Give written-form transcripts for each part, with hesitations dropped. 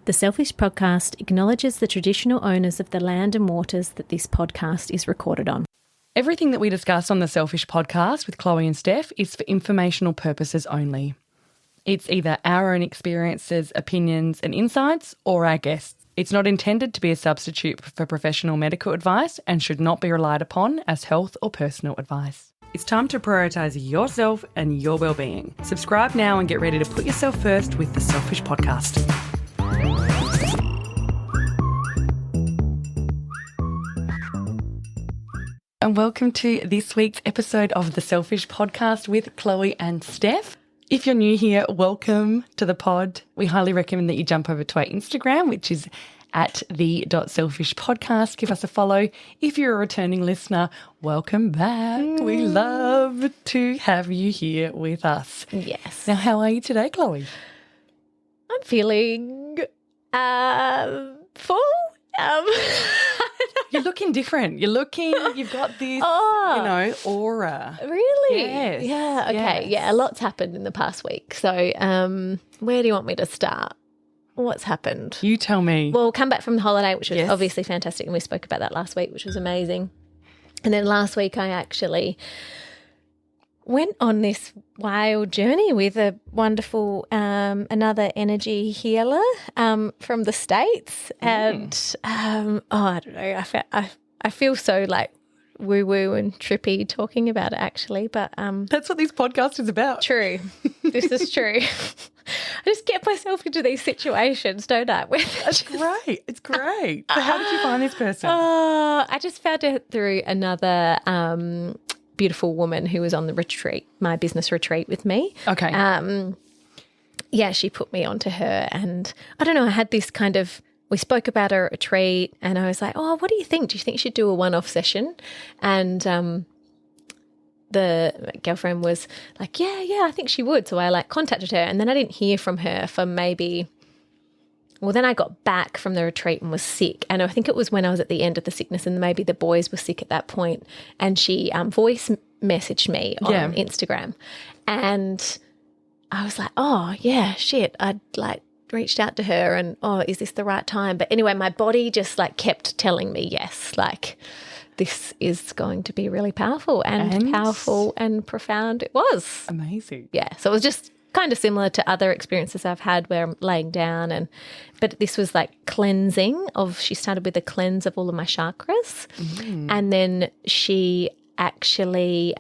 The Selfish Podcast acknowledges the traditional owners of the land and waters that this podcast is recorded on. Everything that we discuss on the Selfish Podcast with Chloe and Steph is for informational purposes only. It's either our own experiences, opinions and insights or our guests. It's not intended to be a substitute for professional medical advice and should not be relied upon as health or personal advice. It's time to prioritise yourself and your well-being. Subscribe now and get ready to put yourself first with the Selfish Podcast. And welcome to this week's episode of the Selfish Podcast with Chloe and Steph. If you're new here, welcome to the pod. We highly recommend that you jump over to our Instagram, which is at the.selfishpodcast. Give us a follow. If you're a returning listener, welcome back. We love to have you here with us. Yes. Now, how are you today, Chloe? I'm feeling full. You're looking different. You've got this, aura. Really? Yes. Yeah, okay. Yes. Yeah, a lot's happened in the past week. So where do you want me to start? What's happened? You tell me. Well, come back from the holiday, which was Yes. obviously fantastic, and we spoke about that last week, which was amazing. And then last week I actually went on this wild journey with a wonderful another energy healer from the States. And I don't know, I feel so like woo-woo and trippy talking about it actually, but That's what this podcast is about. true. This is true. I just get myself into these situations, don't I? It's great. It's great. So how did you find this person? I just found her through another beautiful woman who was on the retreat, my business retreat with me. Okay. She put me onto her, and I don't know, I had this kind of, we spoke about her at a retreat, and I was like, oh, what do you think? Do you think she'd do a one-off session? And the girlfriend was like, yeah, I think she would. So I contacted her, and then I didn't hear from her for then I got back from the retreat and was sick. And I think it was when I was at the end of the sickness, and maybe the boys were sick at that point. And she voice messaged me on Instagram. And I was like, oh, yeah, shit. I'd reached out to her and, oh, is this the right time? But anyway, my body just kept telling me yes, this is going to be really powerful and powerful and profound. It was. Amazing. Yeah. So it was just kind of similar to other experiences I've had where I'm laying down, but this was cleansing she started with a cleanse of all of my chakras. And then she actually,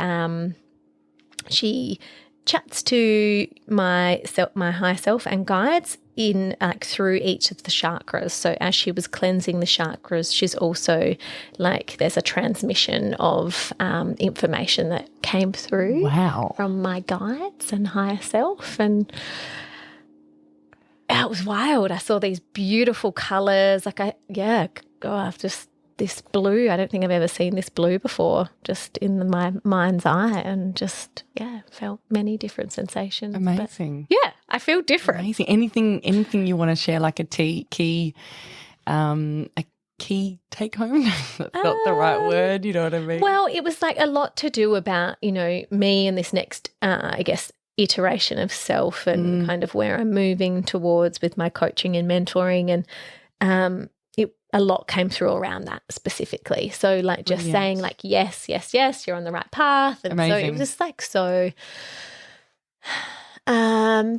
she chats to my higher self and guides in through each of the chakras. So as she was cleansing the chakras, she's also there's a transmission of information that came through from my guides and higher self, and it was wild. I saw these beautiful colours. I've just this blue. I don't think I've ever seen this blue before, just in my mind's eye, and just felt many different sensations. Amazing. But, I feel different. Amazing. Anything you want to share, like a key take home? That's not the right word. You know what I mean? Well, it was a lot to do about me and this next iteration of self, and kind of where I'm moving towards with my coaching and mentoring, and a lot came through around that specifically. So just saying yes, you're on the right path. And amazing. So it was just so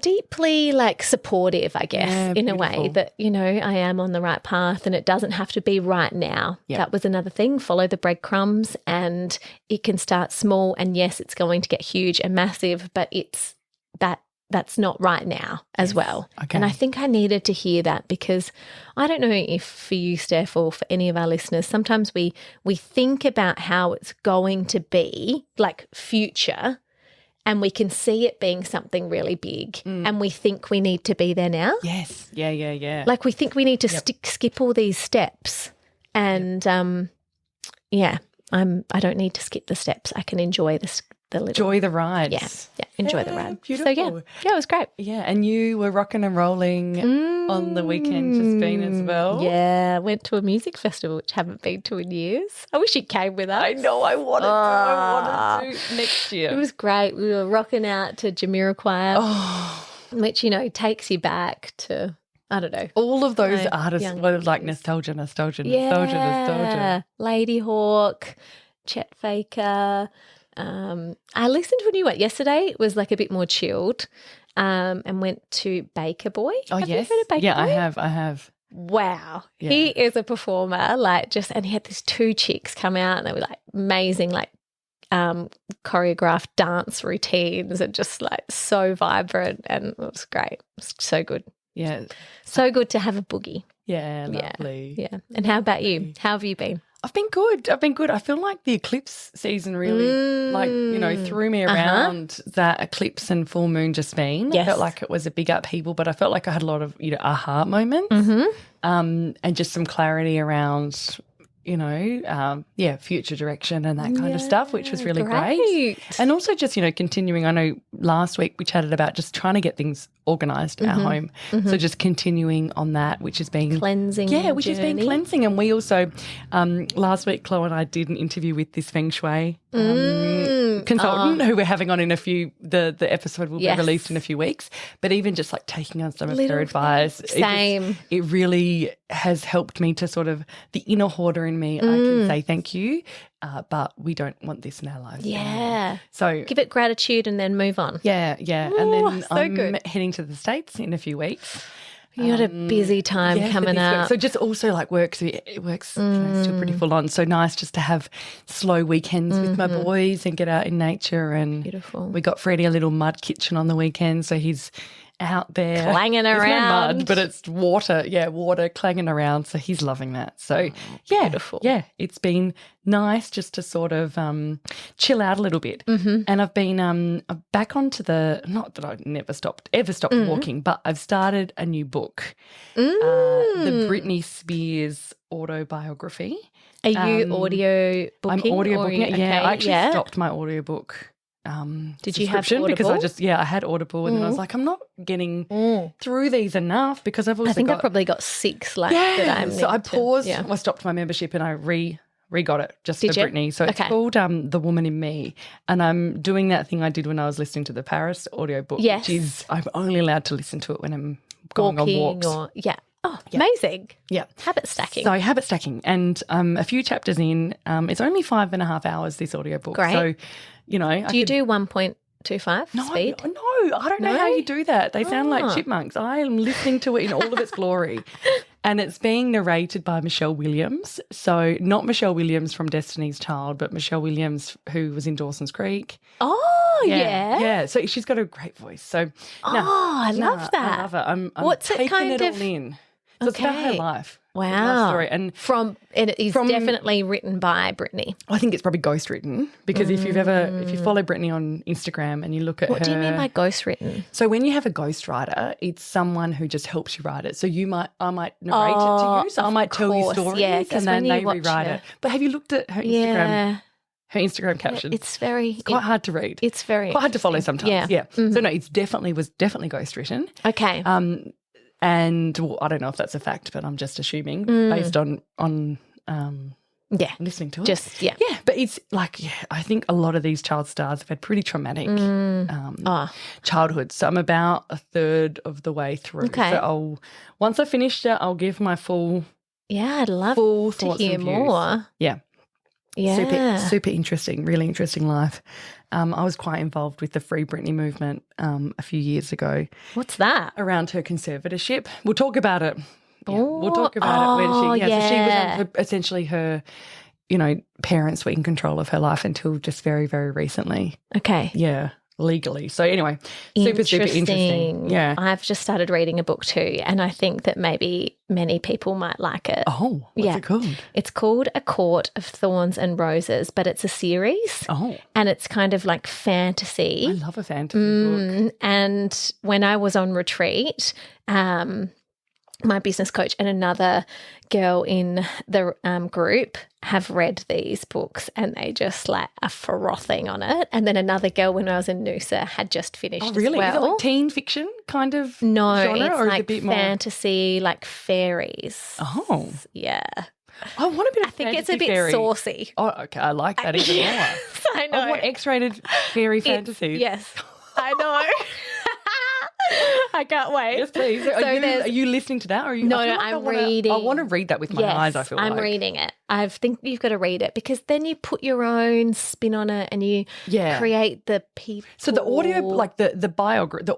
deeply supportive, I guess, in a way that, I am on the right path, and it doesn't have to be right now. Yep. That was another thing. Follow the breadcrumbs, and it can start small, and yes, it's going to get huge and massive, but that's not right now as well. Okay. And I think I needed to hear that, because I don't know if for you, Steph, or for any of our listeners, sometimes we think about how it's going to be, future, and we can see it being something really big, and we think we need to be there now. Yes. Yeah. We think we need to skip all these steps, and I don't need to skip the steps. I can enjoy the enjoy the ride. Yeah, enjoy the ride. Beautiful. So it was great. Yeah, and you were rocking and rolling on the weekend just been as well. Yeah, went to a music festival which I haven't been to in years. I wish you came with us. I know, I wanted to next year. It was great. We were rocking out to Jamiroquai, which takes you back to I don't know. All of those No, artists young were like producers. nostalgia. Lady Hawk, Chet Faker. I listened to a new one yesterday. It was like a bit more chilled, and went to Baker Boy. Oh, Have yes. you heard of Baker Yeah, Boy? I have. Wow. Yeah. He is a performer, and he had these two chicks come out and they were like amazing, choreographed dance routines and just like so vibrant, and it was great. It was so good. Yeah. So good to have a boogie. Yeah, lovely. Yeah. And how about you? How have you been? I've been good. I feel like the eclipse season really, threw me around that eclipse and full moon just been. Yes. I felt like it was a big upheaval, but I felt like I had a lot of, aha moments and just some clarity around, future direction and that kind of stuff, which was really great. And also just, continuing, I know last week we chatted about just trying to get things organised at home. So just continuing on that, which has been cleansing. Yeah, which has been cleansing. And we also, last week, Chloe and I did an interview with this Feng Shui consultant who we're having on in a few, the episode will be released in a few weeks. But even just like taking on some of her advice. It really has helped me to sort of, the inner hoarder in me, I can say thank you, but we don't want this in our lives. Yeah. So give it gratitude and then move on. Yeah. Ooh, and then so I'm good. heading to the States in a few weeks. You got a busy time coming up. So just also like work's still pretty full on. So nice just to have slow weekends with my boys and get out in nature. And beautiful. We got Freddie a little mud kitchen on the weekend, so he's out there clanging There's around. no mud, but it's water. Yeah, water clanging around. So he's loving that. So beautiful. Yeah, it's been nice just to sort of chill out a little bit. And I've been back onto not that I've never stopped walking, but I've started a new book, the Britney Spears autobiography. Are you audio booking? I'm audio booking it. Yeah, okay, I actually stopped my audiobook. Did you have subscription because Audible? I had Audible, and then I was like, I'm not getting through these enough because I've also I've probably got 6 that I'm. So I paused. I stopped my membership and I re-got it just Did for you? Britney. So it's called The Woman in Me, and I'm doing that thing I did when I was listening to the Paris audiobook, which is I'm only allowed to listen to it when I'm going on walks. Amazing. Yeah. Habit stacking. So habit stacking, and a few chapters in, it's only 5.5 hours, this audiobook. Great. So, do you do 1.25 speed? No, I don't know how you do that. They sound like chipmunks. I am listening to it in all of its glory. And it's being narrated by Michelle Williams. So not Michelle Williams from Destiny's Child, but Michelle Williams who was in Dawson's Creek. Oh, yeah. Yeah, so she's got a great voice. So I love that. I love it. I'm What's it taking kind it of all in. So it's about her life. Wow. Life story. And it is definitely written by Britney. I think it's probably ghostwritten because if you follow Britney on Instagram and you look at What do you mean by ghostwritten? So when you have a ghostwriter, it's someone who just helps you write it. So I might narrate it to you. So I might tell you stories and then they rewrite it. But have you looked at her Instagram? Yeah. Her Instagram caption. It's quite hard to read. It's very quite hard to follow sometimes. Yeah. So no, was definitely ghostwritten. Okay. And I don't know if that's a fact, but I'm just assuming based on listening to it. Yeah, but it's like I think a lot of these child stars have had pretty traumatic childhoods. So I'm about a third of the way through. Okay. So once I finished it, I'll give my full I'd love to hear more. Yeah. Yeah. Super interesting, really interesting life. I was quite involved with the Free Britney movement a few years ago. What's that? Around her conservatorship. We'll talk about it. Yeah, we'll talk about it when she. So she was essentially her. Parents were in control of her life until just very, very recently. Okay. Yeah. Legally. So anyway, super interesting. Yeah. I've just started reading a book too, and I think that maybe many people might like it. Oh, what's it called? It's called A Court of Thorns and Roses, but it's a series. Oh. And it's kind of like fantasy. I love a fantasy book. And when I was on retreat, my business coach and another girl in the group have read these books and they just like are frothing on it. And then another girl when I was in Noosa had just finished as well. Is it like teen fiction kind of genre, it's or like is it a bit more fantasy, like fairies. Oh. Yeah. I want a bit of I think it's a fantasy bit fairy. saucy. Oh, okay. I like that even more. I know. I want X-rated fairy fantasies. Yes, I know. I can't wait. Yes, please. Are you listening to that? Or are you? No, I feel no, like I'm reading. I want to read that with my eyes. I feel I'm like reading it. I think you've got to read it because then you put your own spin on it and you create the people. So the audio, like the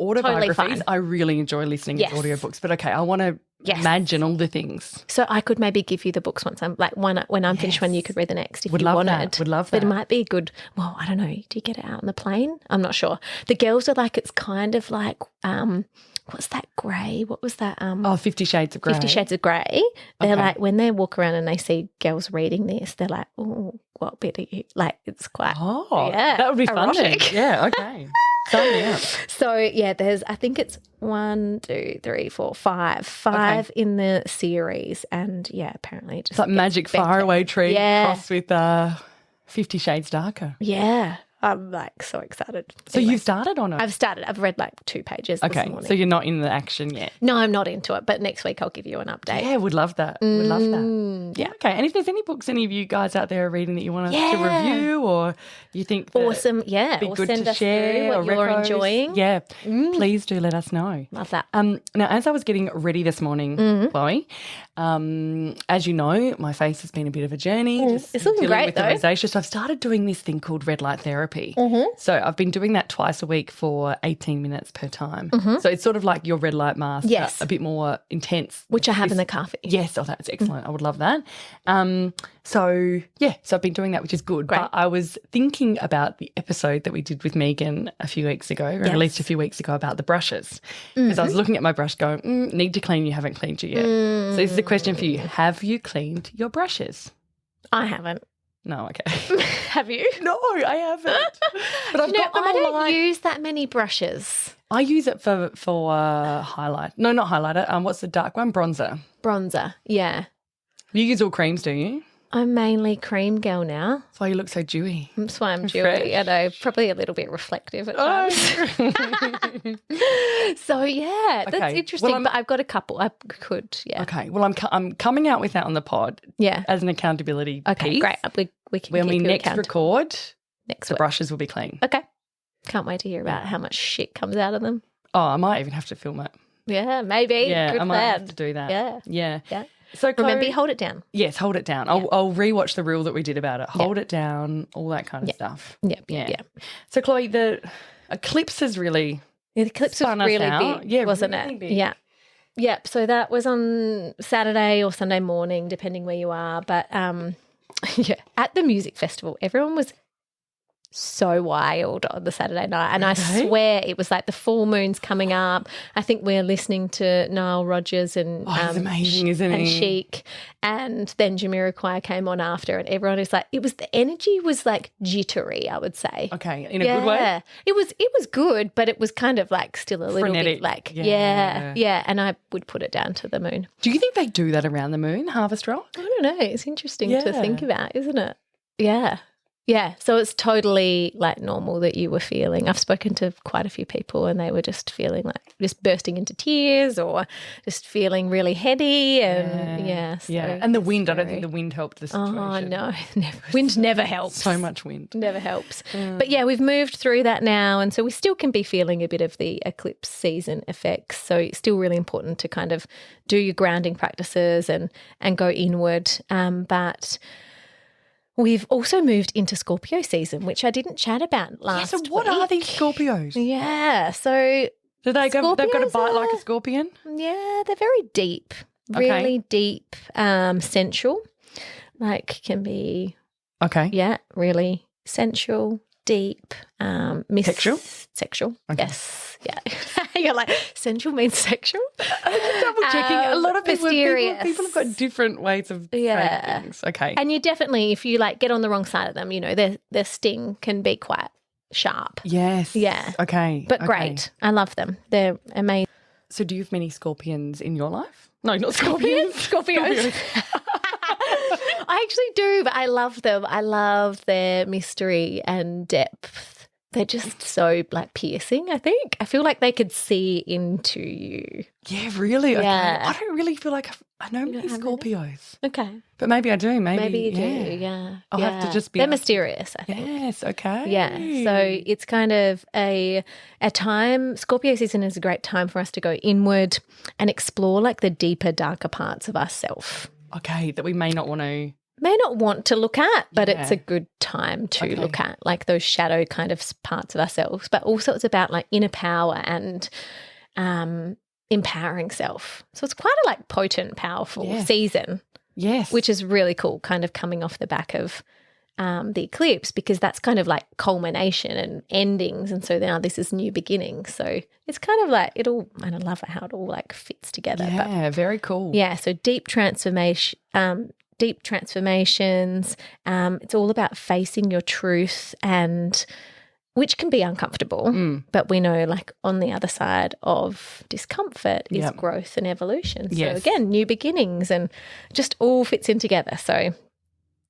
autobiographies, fine. I really enjoy listening to audiobooks. But okay, I want to imagine all the things. So I could maybe give you the books once I'm like when I'm finished one, you could read the next if you wanted. Would love that. But it might be good. Well, I don't know. Do you get it out on the plane? I'm not sure. The girls are like, it's kind of like what's that grey? What was that? 50 Shades of Grey. 50 Shades of Grey. They're like, when they walk around and they see girls reading this, they're like, oh, what bit are you? Like, it's quite, that would be erotic. fun. Yeah, okay. Sign me up. So, I think it's 1, 2, 3, 4, 5 in the series. And, apparently it just it's like Magic Faraway Tree crossed with 50 Shades Darker. Yeah. I'm like so excited. So you've started on it? I've started. I've read like 2 pages this morning. So you're not in the action yet? No, I'm not into it. But next week I'll give you an update. Yeah, would love that. Would love that. Yeah. Okay. And if there's any books any of you guys out there are reading that you want us to review or you think that awesome, be or good send to us share through what you're recos, enjoying. Yeah, please do let us know. Love that. Now, as I was getting ready this morning, Chloe, as you know, my face has been a bit of a journey. Just it's looking dealing great with though. The rosacea. So I've started doing this thing called red light therapy. So I've been doing that twice a week for 18 minutes per time. So it's sort of like your red light mask, Yes. a bit more intense. Which I have in the coffee. Yes, that's excellent. I would love that. So I've been doing that, which is good. Great. But I was thinking about the episode that we did with Megan a few weeks ago, or released a few weeks ago, about the brushes. Because I was looking at my brush going, need to clean, you haven't cleaned you yet. So this is a question for you. Have you cleaned your brushes? I haven't. No, okay. Have you? No, I haven't. But I've got them I don't online. use that many brushes. I use it for highlight. No, not highlighter. What's the dark one? Bronzer. Bronzer, yeah. You use all creams, do you? I'm mainly cream girl now. That's why you look so dewy. That's why I'm dewy. Fresh. I know, probably a little bit reflective at times. So, that's interesting. Well, but I've got a couple. I could, Okay. Well, I'm coming out with that on the pod. Yeah. As an accountability Okay, piece. great. We can When keep we you next account. record, next the week. brushes will be clean. Okay. Can't wait to hear about how much shit comes out of them. Oh, I might even have to film it. Yeah, maybe. Yeah, Good I might plan. have to do that. Yeah. Yeah. Yeah. So Chloe, Remember, hold it down. Yes, hold it down. I'll rewatch the reel that we did about it. Hold it down, all that kind of stuff. Yeah. So Chloe, the eclipse is really The eclipse was spun us really out. big, Yeah, wasn't really it? big. Yeah. Yep. So that was on Saturday or Sunday morning, depending where you are. But at the music festival, everyone was so wild on the Saturday night. And I swear it was like the full moon's coming up. I think we're listening to Nile Rodgers and he's amazing, isn't and he? Chic. And then Jamiroquai came on after, and everyone was like, the energy was like jittery, I would say. Okay, in a good way? It was good, but it was kind of like still a little Frenetic. bit like, Yeah. and I would put it down to the moon. Do you think they do that around the moon, harvest roll? I don't know. It's interesting to Yeah. think about, isn't it? Yeah. Yeah. So it's totally like normal that you were feeling. I've spoken to quite a few people and they were just feeling like just bursting into tears or just feeling really heady and so And the wind, I don't scary. think the wind helped the situation. Oh, no. Wind never helps. So much wind. Never helps. But we've moved through that now, and so we still can be feeling a bit of the eclipse season effects. So it's still really important to kind of do your grounding practices and go inward. But we've also moved into Scorpio season, which I didn't chat about last So what week. are these Scorpios? Yeah. So Do they go? They've got to Scorpios bite like a are- scorpion. yeah, they're very deep, Okay. really deep, sensual. Like can be Okay. really sensual, deep, Sexual? Sexual, Okay. yes. Yeah. You're like, sensual means sexual? Double checking. A lot of mysterious. people have got different ways of Yeah. saying things. Okay. And you definitely, if you like get on the wrong side of them, their sting can be quite sharp. Yes. Yeah. Okay. But okay. great. I love them. They're amazing. So do you have many scorpions in your life? No, not scorpions. Scorpios. I actually do, but I love them. I love their mystery and depth they're just so like piercing, I think. I feel like they could see into you. Yeah, really? Yeah. Okay. I don't really feel like I know You many don't have any? Scorpios. Okay. But maybe I do. Maybe you do, yeah. I'll have to just be They're mysterious, I think. Yes, okay. Yeah. So it's kind of a time, Scorpio season is a great time for us to go inward and explore like the deeper, darker parts of ourselves. Okay, that we may not want to Look at, but it's Yeah. a good time to Okay. look at, like those shadow kind of parts of ourselves. But also it's about like inner power and empowering self. So it's quite a like potent, powerful Yes. season, Yes. which is really cool, kind of coming off the back of the eclipse, because that's kind of like culmination and endings. And so now this is new beginnings. So it's kind of like and I love it how it all like fits together. But Yeah, very cool. yeah, so deep transformations. It's all about facing your truth, and which can be uncomfortable, but we know like on the other side of discomfort is Yep. growth and evolution. So Yes. again, new beginnings, and just all fits in together. So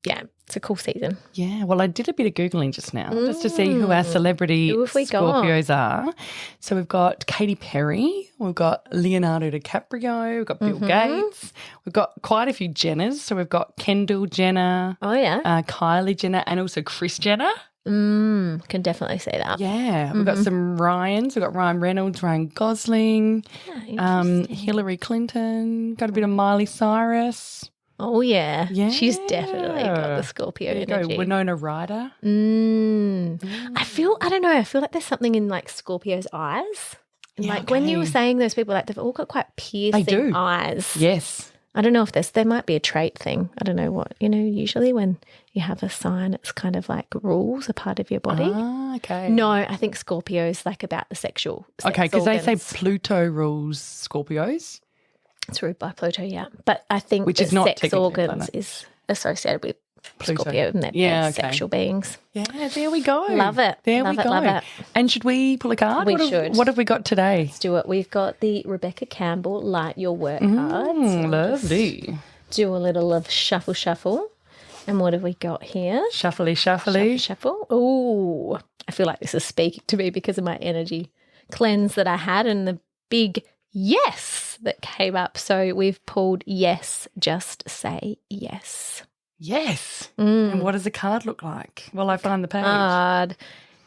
yeah, it's a cool season. Yeah, well, I did a bit of Googling just now just to see who our celebrity Who have we got? Scorpios are. So we've got Katy Perry, we've got Leonardo DiCaprio, we've got Bill Gates, we've got quite a few Jenners. So we've got Kendall Jenner, Oh yeah, Kylie Jenner, and also Kris Jenner. can definitely see that. Yeah, we've got some Ryans. We've got Ryan Reynolds, Ryan Gosling, Yeah, interesting. Hillary Clinton, got a bit of Miley Cyrus. Oh yeah, she's Yeah. definitely got the Scorpio There you go, energy. Winona Ryder. I feel like there's something in like Scorpio's eyes. And Yeah, like when you were okay. saying those people, like they've all got quite piercing do. eyes. Yes. I don't know if there might be a trait thing. I don't know what, usually when you have a sign, it's kind of like rules a part of your body. Ah, okay. No, I think Scorpio's like about the sexual. Okay, because they say organs. Pluto rules Scorpios. It's ruled by Pluto, yeah. But I think Which the is not sex technically a organs planet. is associated with Pluto. Scorpio, and they're Yeah, okay. sexual beings. Yeah, there we go. Love it. There Love we it, go. love it. And should we pull a card? We What have- should. What have we got today? Let's do it. We've got the Rebecca Campbell Light Your Work cards. Lovely. Do a little of shuffle. And what have we got here? Shuffly. Shuffle. Ooh, I feel like this is speaking to me because of my energy cleanse that I had and the big yes that came up. So we've pulled yes, just say yes. Yes. And what does the card look like? Well, I find the page. Card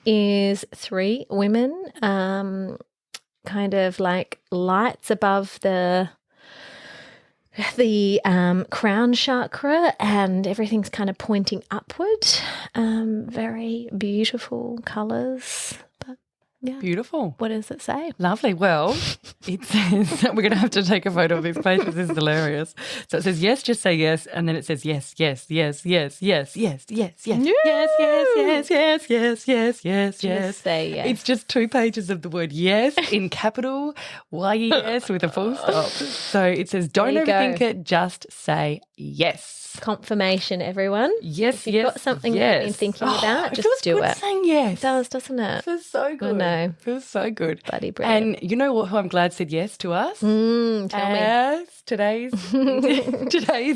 is 3 women, kind of like lights above the crown chakra, and everything's kind of pointing upward. Very beautiful colours. But yeah, Beautiful. what does it say? Lovely. Well, it says we're going to have to take a photo of this page. This is hilarious. So it says yes, just say yes, and then it says yes, yes, yes, yes, yes, yes, yes, yes, yes, yes, yes, yes, yes, yes, yes. Say yes. It's just 2 pages of the word yes in capital YES with a full stop. So it says don't There you go. overthink it, just say yes. Confirmation, everyone. Yes, If you've yes, got something yes. you've been thinking about, it just feels do good it. saying yes. It does, doesn't it? Feels so good. know. Feels so good. Bloody brilliant. And you know who I'm glad said yes to us? Tell me. As today's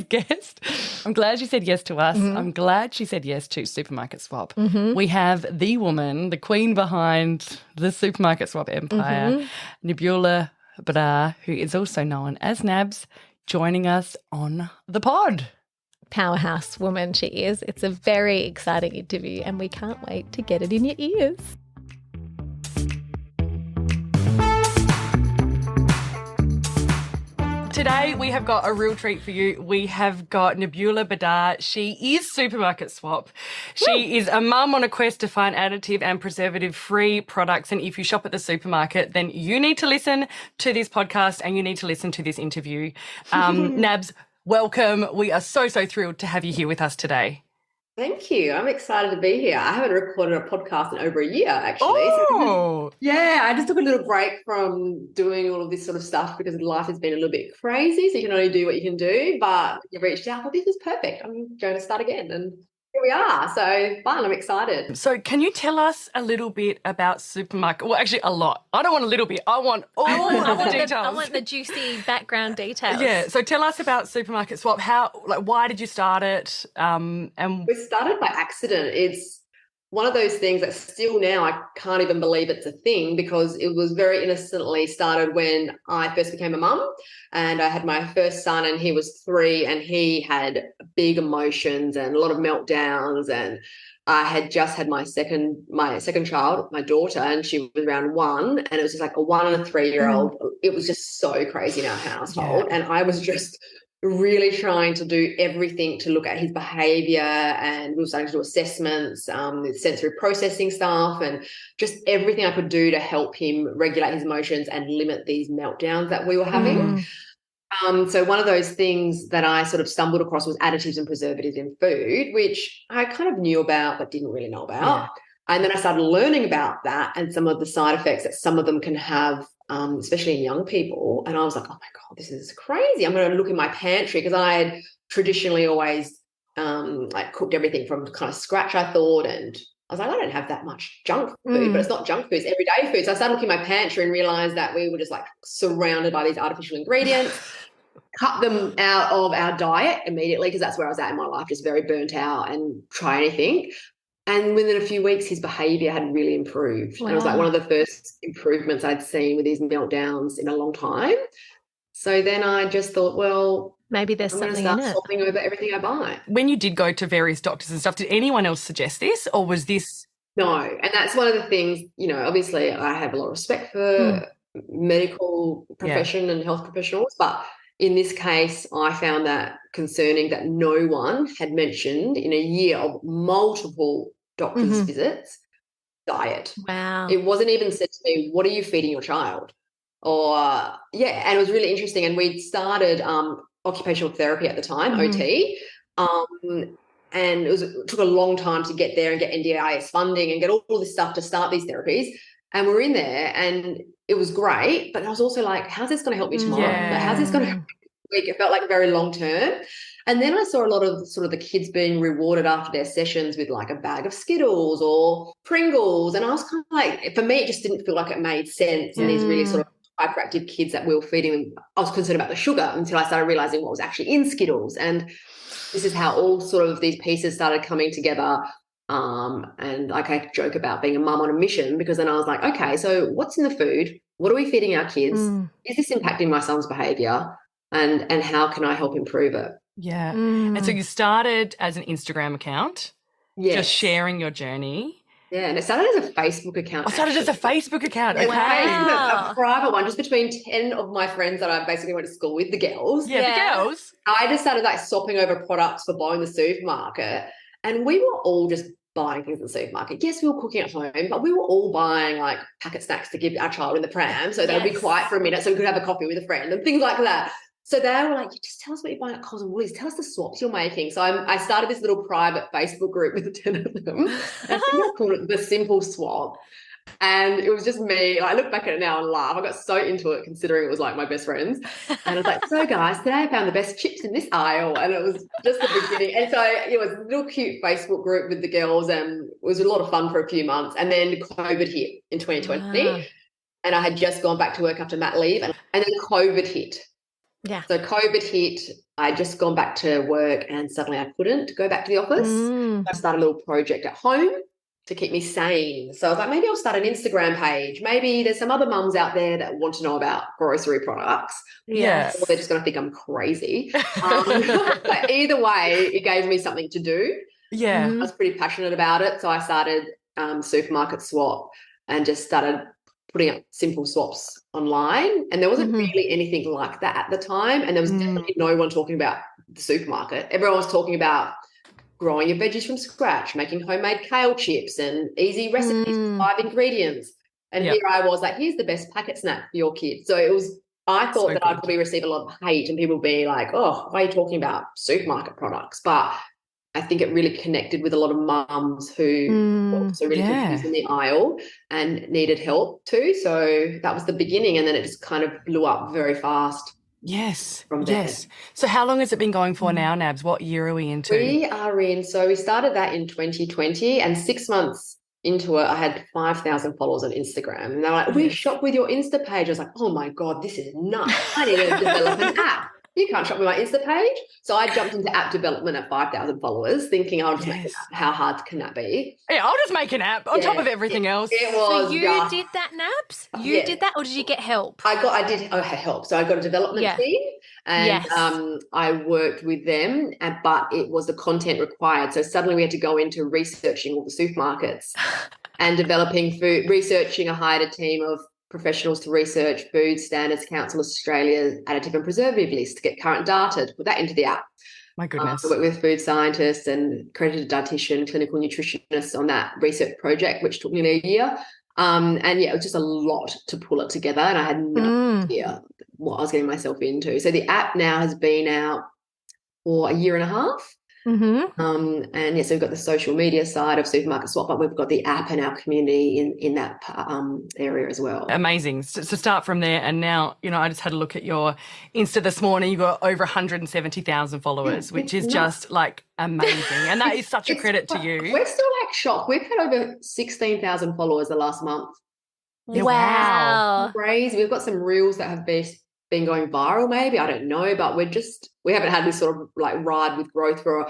guest. I'm glad she said yes to us. I'm glad she said yes to Supermarket Swap. We have the woman, the queen behind the Supermarket Swap empire, Nabula Brdar, who is also known as Nabs, joining us on the pod. Powerhouse woman she is. It's a very exciting interview and we can't wait to get it in your ears. Today we have got a real treat for you. We have got Nabula Brdar. She is Supermarket Swap. She is a mum on a quest to find additive and preservative-free products. And if you shop at the supermarket, then you need to listen to this podcast and you need to listen to this interview. Nabs, welcome. We are so thrilled to have you here with us today. Thank you. I'm excited to be here. I haven't recorded a podcast in over a year, actually. Oh, Yeah, I just took a little break from doing all of this sort of stuff because life has been a little bit crazy. So you can only do what you can do. But you reached out, well, this is perfect. I'm going to start again. And here we are. So fun. I'm excited. so can you tell us a little bit about Supermarket? Well, actually, a lot. I don't want a little bit. I want all the details. I want the juicy background details. Yeah. So tell us about Supermarket Swap. Why did you start it? And We started by accident. one of those things that still now I can't even believe it's a thing, because it was very innocently started when I first became a mum, and I had my first son, and he was 3, and he had big emotions and a lot of meltdowns, and I had just had my second child, my daughter, and she was around 1, and it was just like a 1 and a 3-year-old. It was just so crazy in our household, and I was just really trying to do everything to look at his behavior, and we were starting to do assessments, sensory processing stuff, and just everything I could do to help him regulate his emotions and limit these meltdowns that we were having. So one of those things that I sort of stumbled across was additives and preservatives in food, which I kind of knew about but didn't really know about. Yeah. And then I started learning about that and some of the side effects that some of them can have, especially in young people. And I was like, oh my God, this is crazy. I'm going to look in my pantry, because I had traditionally always like cooked everything from kind of scratch, I thought. And I was like, I don't have that much junk food, but it's not junk food, it's everyday food. So I started looking in my pantry and realized that we were just like surrounded by these artificial ingredients. Cut them out of our diet immediately, because that's where I was at in my life, just very burnt out and try anything. And within a few weeks, his behaviour had really improved. Wow. And it was like one of the first improvements I'd seen with these meltdowns in a long time. So then I just thought, well, maybe there's something in it. I'm going to start swapping over everything I buy. When you did go to various doctors and stuff, did anyone else suggest this, or was this? No, and that's one of the things, obviously I have a lot of respect for medical profession and health professionals, but in this case, I found that concerning that no one had mentioned in a year of multiple doctor's visits diet. Wow. It wasn't even said to me, what are you feeding your child? Or, and it was really interesting. And we'd started occupational therapy at the time, OT, and it took a long time to get there and get NDIS funding and get all this stuff to start these therapies. And we were in there and it was great, but I was also like, how's this going to help me tomorrow? Yeah. Like, how's this going to help me this week? It felt like very long term. And then I saw a lot of sort of the kids being rewarded after their sessions with like a bag of Skittles or Pringles. And I was kind of like, for me, it just didn't feel like it made sense. And these really sort of hyperactive kids that we were feeding, I was concerned about the sugar until I started realizing what was actually in Skittles. And this is how all sort of these pieces started coming together. And like I joke about being a mum on a mission, because then I was like, okay, so what's in the food? What are we feeding our kids? Is this impacting my son's behaviour? And how can I help improve it? Yeah. And so you started as an Instagram account, just sharing your journey. Yeah, and it started as a Facebook account. I started as a Facebook account. Okay. Wow. A private one, just between 10 of my friends that I basically went to school with, the girls. Yeah, the girls. I just started like swapping over products for buying the supermarket. And we were all just buying things in the supermarket. Yes, we were cooking at home, but we were all buying like packet snacks to give our child in the pram so they would be quiet for a minute so we could have a coffee with a friend and things like that. So they were like, just tell us what you're buying at Coles and Woolies. Tell us the swaps you're making. So I started this little private Facebook group with 10 of them. And I think I called it The Simple Swap. And it was just me. I look back at it now and laugh. I got so into it considering it was like my best friends. And I was like, so guys, today I found the best chips in this aisle. And it was just the beginning. And so it was a little cute Facebook group with the girls, and it was a lot of fun for a few months. And then COVID hit in 2020. Wow. And I had just gone back to work after mat leave. And then COVID hit. Yeah. So COVID hit, I'd just gone back to work and suddenly I couldn't go back to the office. I started a little project at home to keep me sane. So I was like, maybe I'll start an Instagram page. Maybe there's some other mums out there that want to know about grocery products. Yes. Or they're just going to think I'm crazy. But either way, it gave me something to do. Yeah. I was pretty passionate about it. So I started Supermarket Swap and just started putting up simple swaps online, and there wasn't really anything like that at the time, and there was definitely no one talking about the supermarket. Everyone was talking about growing your veggies from scratch, making homemade kale chips and easy recipes with 5 ingredients. And here I was like, here's the best packet snack for your kids. So it was, I thought that I'd probably receive a lot of hate and people be like, oh, why are you talking about supermarket products? But I think it really connected with a lot of mums who were also really confused in the aisle and needed help too. So that was the beginning, and then it just kind of blew up very fast. Yes. From there. Yes. So how long has it been going for now, Nabs? What year are we into? We started that in 2020, and 6 months into it, I had 5,000 followers on Instagram. And they're like, we shop with your Insta page. I was like, oh my God, this is nuts. I need to develop an app. you can't shop with my Insta page. So I jumped into app development at 5,000 followers, thinking I'll just make it up. How hard can that be? Yeah, I'll just make an app on top of everything else. It So was you did that, Nabs? You did that, or did you get help? I had help. So I got a development team, and I worked with them, but it was the content required. So suddenly we had to go into researching all the supermarkets and developing food, researching. I hired a team of professionals to research Food Standards Council Australia's additive and preservative list to get current data to put that into the app. My goodness. I worked with food scientists and accredited dietitian, clinical nutritionists on that research project, which took nearly a year. It was just a lot to pull it together, and I had no idea what I was getting myself into. So the app now has been out for a year and a half. So we've got the social media side of Supermarket Swap, but we've got the app and our community in that area as well. Amazing. So start from there, and now, I just had a look at your Insta this morning. You've got over 170,000 followers, which is just like amazing, and that is such a credit to you. We're still like shocked. We've had over 16,000 followers the last month. Wow. Crazy. We've got some reels that have been going viral, maybe, I don't know, but we haven't had this sort of like ride with growth for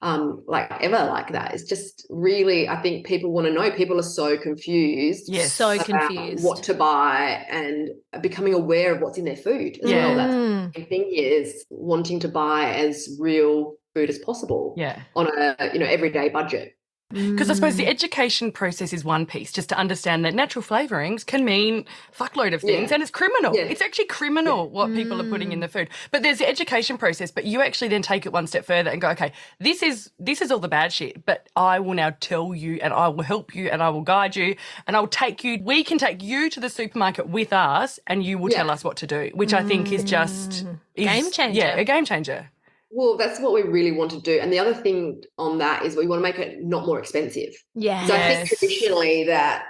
ever like that. It's just really, I think people want to know. People are so confused. Yes, so confused what to buy and becoming aware of what's in their food as well. That's the thing is wanting to buy as real food as possible on a everyday budget. Because I suppose the education process is one piece, just to understand that natural flavourings can mean fuckload of things, and it's criminal. It's actually criminal what people are putting in the food. But there's the education process, but you actually then take it one step further and go, okay, this is all the bad shit, but I will now tell you, and I will help you, and I will guide you, and I'll take you. We can take you to the supermarket with us, and you will tell us what to do, which I think is just game changer. Yeah, a game changer. Well, that's what we really want to do. And the other thing on that is we want to make it not more expensive. Yeah. So I think traditionally that,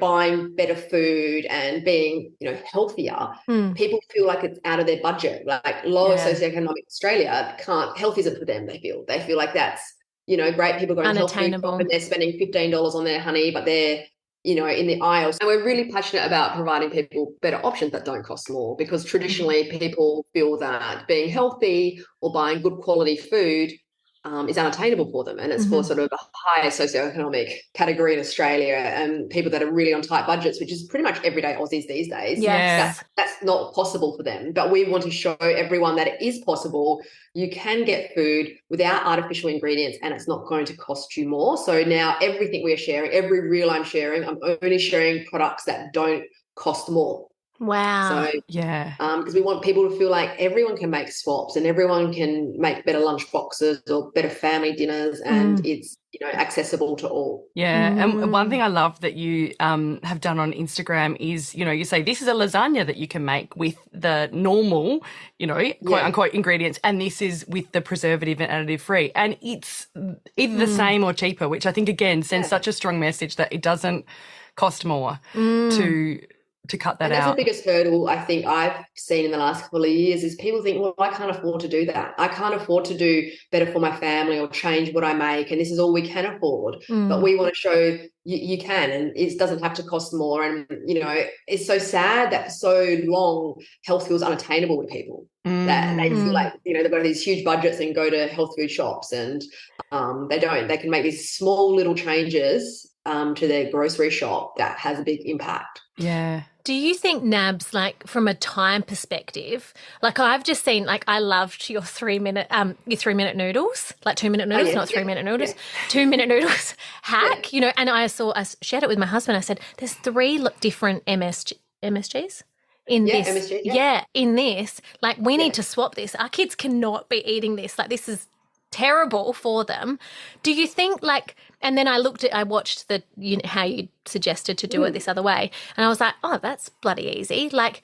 buying better food and being, healthier, people feel like it's out of their budget. Like lower socioeconomic Australia health isn't for them, they feel. They feel like that's, great. People going health food shop and they're spending $15 on their honey, but they're, in the aisles. And we're really passionate about providing people better options that don't cost more, because traditionally people feel that being healthy or buying good quality food is unattainable for them. And it's for sort of a higher socioeconomic category in Australia and people that are really on tight budgets, which is pretty much everyday Aussies these days. Yes. That's not possible for them. But we want to show everyone that it is possible. You can get food without artificial ingredients and it's not going to cost you more. So now everything we're sharing, every reel I'm only sharing products that don't cost more. Wow. So, because we want people to feel like everyone can make swaps and everyone can make better lunch boxes or better family dinners, and it's, accessible to all. Yeah. And one thing I love that you have done on Instagram is, you say this is a lasagna that you can make with the normal, quote unquote ingredients, and this is with the preservative and additive free. And it's either the same or cheaper, which I think, again, sends such a strong message that it doesn't cost more to cut that out. That's the biggest hurdle I think I've seen in the last couple of years is people think, well, I can't afford to do that. I can't afford to do better for my family or change what I make, and this is all we can afford. But we want to show you can, and it doesn't have to cost more. And, it's so sad that for so long health feels unattainable with people, that they feel like, they've got these huge budgets and go to health food shops, and they don't. They can make these small little changes to their grocery shop that has a big impact. Yeah. Do you think, Nabs, like from a time perspective, like I've just seen, like I loved your 3-minute noodles, like 2-minute noodles, not 3-minute noodles, 2-minute noodles hack, and I shared it with my husband. I said, there's 3 different MSGs in this. MSG, in this, like we need to swap this. Our kids cannot be eating this. Like this is terrible for them. Do you think and then I watched how you suggested to do it this other way, and I was like, oh, that's bloody easy. Like,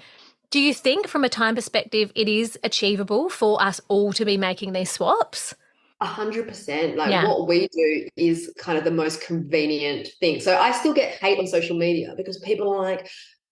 do you think from a time perspective it is achievable for us all to be making these swaps? 100%. What we do is kind of the most convenient thing. So I still get hate on social media because people are like,